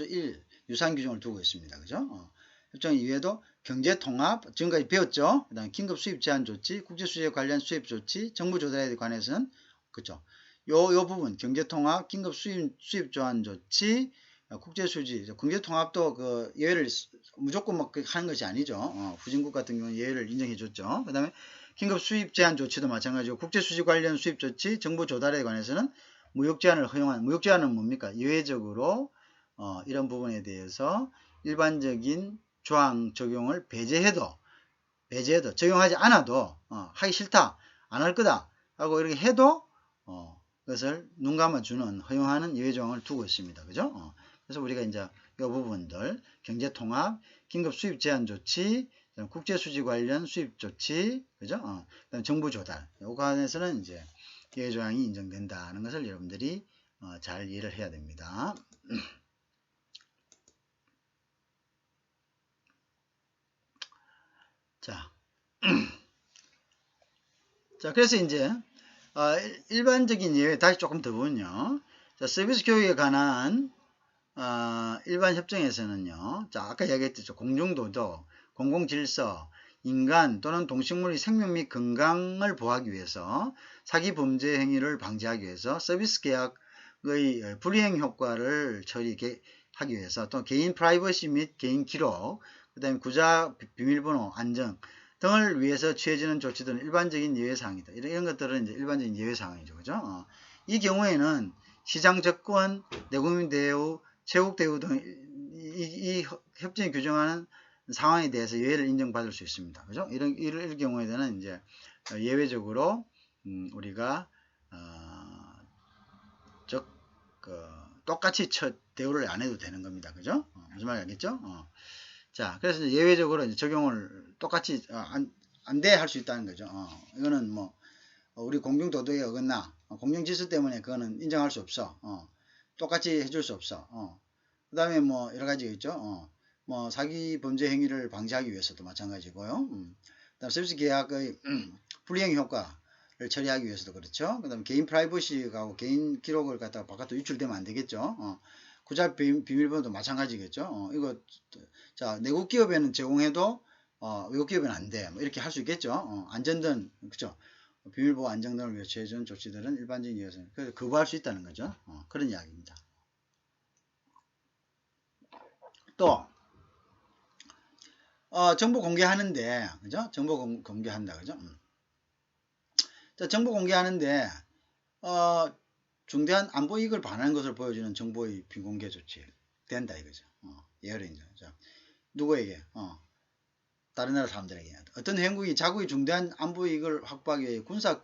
1 유사한 규정을 두고 있습니다. 그죠? 협정 이외에도 경제통합, 지금까지 배웠죠? 그 다음에 긴급 수입 제한 조치, 국제수지에 관련 수입 조치, 정부 조달에 관해서는, 그죠? 요 부분, 경제통합, 긴급 수입 제한 조치, 국제수지, 경제통합도 그 예외를 무조건 막 하는 것이 아니죠. 후진국 같은 경우는 예외를 인정해 줬죠. 그 다음에 긴급 수입 제한 조치도 마찬가지고 국제수지 관련 수입 조치, 정부 조달에 관해서는 무역 제한을 허용한, 무역 제한은 뭡니까? 예외적으로 이런 부분에 대해서 일반적인 조항 적용을 배제해도 적용하지 않아도 하기 싫다, 안 할 거다 하고 이렇게 해도 그것을 눈 감아주는 허용하는 예외 조항을 두고 있습니다. 그죠? 그래서 우리가 이제 이 부분들 경제통합, 긴급 수입 제한 조치, 국제수지 관련 수입 조치, 그죠? 그다음 정부 조달, 요 관해서는 이제 예외 조항이 인정된다는 것을 여러분들이 잘 이해를 해야 됩니다. 자, 자, 그래서 이제 일반적인 예외 다시 조금 더 보면요. 자, 서비스 교육에 관한 일반 협정에서는요. 자, 아까 이야기했죠. 공중도덕, 공공질서, 인간 또는 동식물의 생명 및 건강을 보호하기 위해서 사기 범죄 행위를 방지하기 위해서 서비스 계약의 불이행 효과를 처리하기 위해서 또 개인 프라이버시 및 개인 기록, 그 다음에 구자 비밀번호 안정 등을 위해서 취해지는 조치들은 일반적인 예외사항이다. 이런 것들은 이제 일반적인 예외사항이죠. 그죠? 이 경우에는 시장 접근, 내국민 대우, 체국 대우 등 이 협정이 규정하는 상황에 대해서 예외를 인정받을 수 있습니다. 그죠? 이럴 경우에는 이제 예외적으로 우리가 똑같이 대우를 안 해도 되는 겁니다. 그죠? 무슨 말인지 알겠죠? 자, 그래서 이제 예외적으로 이제 적용을 똑같이 안 돼 할 수 있다는 거죠. 이거는 우리 공중도덕에 어긋나 공중질서 때문에 그거는 인정할 수 없어. 똑같이 해줄 수 없어. 그 다음에 여러 가지가 있죠. 사기 범죄 행위를 방지하기 위해서도 마찬가지고요. 그다음 서비스 계약의 불이행 효과를 처리하기 위해서도 그렇죠. 그다음 개인 프라이버시하고 개인 기록을 갖다가 바깥으로 유출되면 안 되겠죠. 구자 비밀번호도 마찬가지겠죠. 이거 자 내국 기업에는 제공해도 외국 기업에는 안 돼. 이렇게 할 수 있겠죠. 안전등 그죠. 비밀보호 안정 등을 위해 취해준 조치들은 일반적인 예외에서 거부할 수 있다는 거죠. 그런 이야기입니다. 또 정보 공개하는데, 그죠? 정보 공개한다, 그죠? 자, 정보 공개하는데 중대한 안보 이익을 반하는 것을 보여주는 정보의 비공개 조치 된다 이거죠. 예를 인정. 자, 누구에게? 다른 나라 사람들에게 어떤 회원국이 자국의 중대한 안보 이익을 확보하기 위해 군사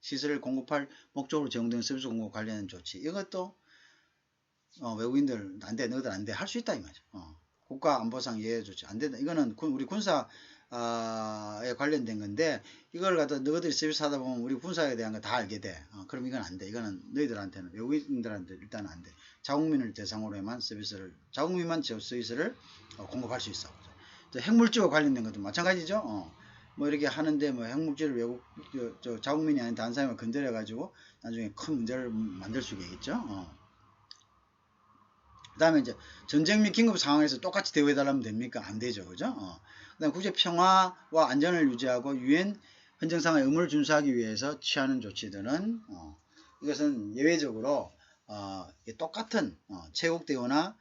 시설을 공급할 목적으로 제공되는 서비스 공급 관련 조치. 이것도 외국인들 안 돼, 너희들 안 돼, 할 수 있다 이 말이죠. 국가 안보상 예외 조치 안 된다. 이거는 우리 군사에 관련된 건데 이걸 갖다 너희들이 서비스 하다 보면 우리 군사에 대한 거 다 알게 돼. 그럼 이건 안 돼. 이거는 너희들한테는 외국인들한테 일단 안 돼. 자국민을 대상으로만 서비스를 자국민만 서비스를 공급할 수 있어. 핵물질과 관련된 것도 마찬가지죠. 뭐 이렇게 하는데 뭐 핵물질을 외국 자국민이 아닌 다른 사람을 건드려 가지고 나중에 큰 문제를 만들 수 있겠죠. 그 다음에 이제 전쟁 및 긴급 상황에서 똑같이 대우해달라면 됩니까? 안 되죠. 그죠? 그 다음 국제 평화와 안전을 유지하고 유엔 헌정상의 의무를 준수하기 위해서 취하는 조치들은 이것은 예외적으로 똑같은 체국 대우나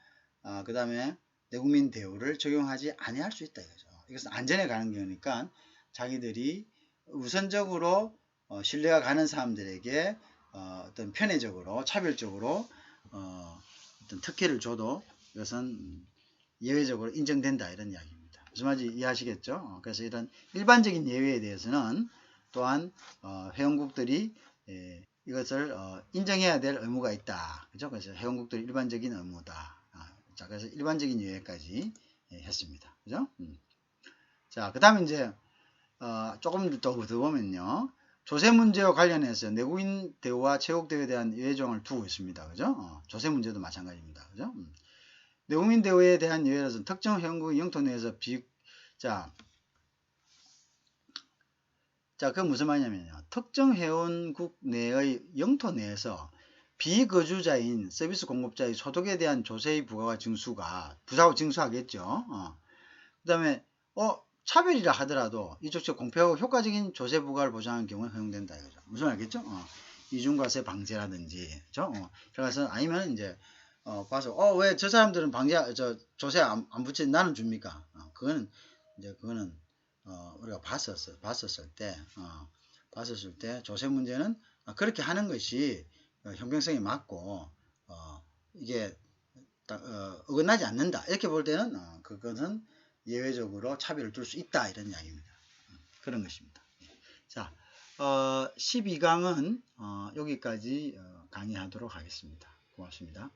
그 다음에 내국민 대우를 적용하지 아니할 수 있다 이거죠. 이것은 안전에 관한 경우니까 자기들이 우선적으로 신뢰가 가는 사람들에게 어떤 편의적으로 차별적으로 어떤 특혜를 줘도 이것은 예외적으로 인정된다 이런 이야기입니다. 무슨 말인지 이해하시겠죠? 그래서 이런 일반적인 예외에 대해서는 또한 회원국들이 이것을 인정해야 될 의무가 있다. 그죠? 그래서 회원국들이 일반적인 의무다. 자, 그래서 일반적인 예외까지 했습니다. 그죠? 자, 그 다음에 이제 조금 더 보면요. 조세 문제와 관련해서 내국인 대우와 체국 대우에 대한 예외조항을 두고 있습니다. 그죠? 조세 문제도 마찬가지입니다. 그죠? 내국민 대우에 대한 예외로서는 특정 회원국의 영토 내에서 그건 무슨 말이냐면요. 특정 회원국 내의 영토 내에서 비거주자인 서비스 공급자의 소득에 대한 조세의 부과와 징수가 징수하겠죠. 그 다음에 차별이라 하더라도 이쪽 공평하고 효과적인 조세 부과를 보장하는 경우에 허용된다 이거죠. 무슨 말이겠죠? 이중과세 방지라든지, 그죠? 그래서 아니면 이제 봐서 왜 저 사람들은 조세 안 붙이 나는 줍니까? 그거는 우리가 봤었을 때 조세 문제는 그렇게 하는 것이 형평성이 맞고 이게 어긋나지 않는다 이렇게 볼 때는 그것은 예외적으로 차별을 둘 수 있다 이런 이야기입니다. 그런 것입니다. 자, 12강은 여기까지 강의하도록 하겠습니다. 고맙습니다.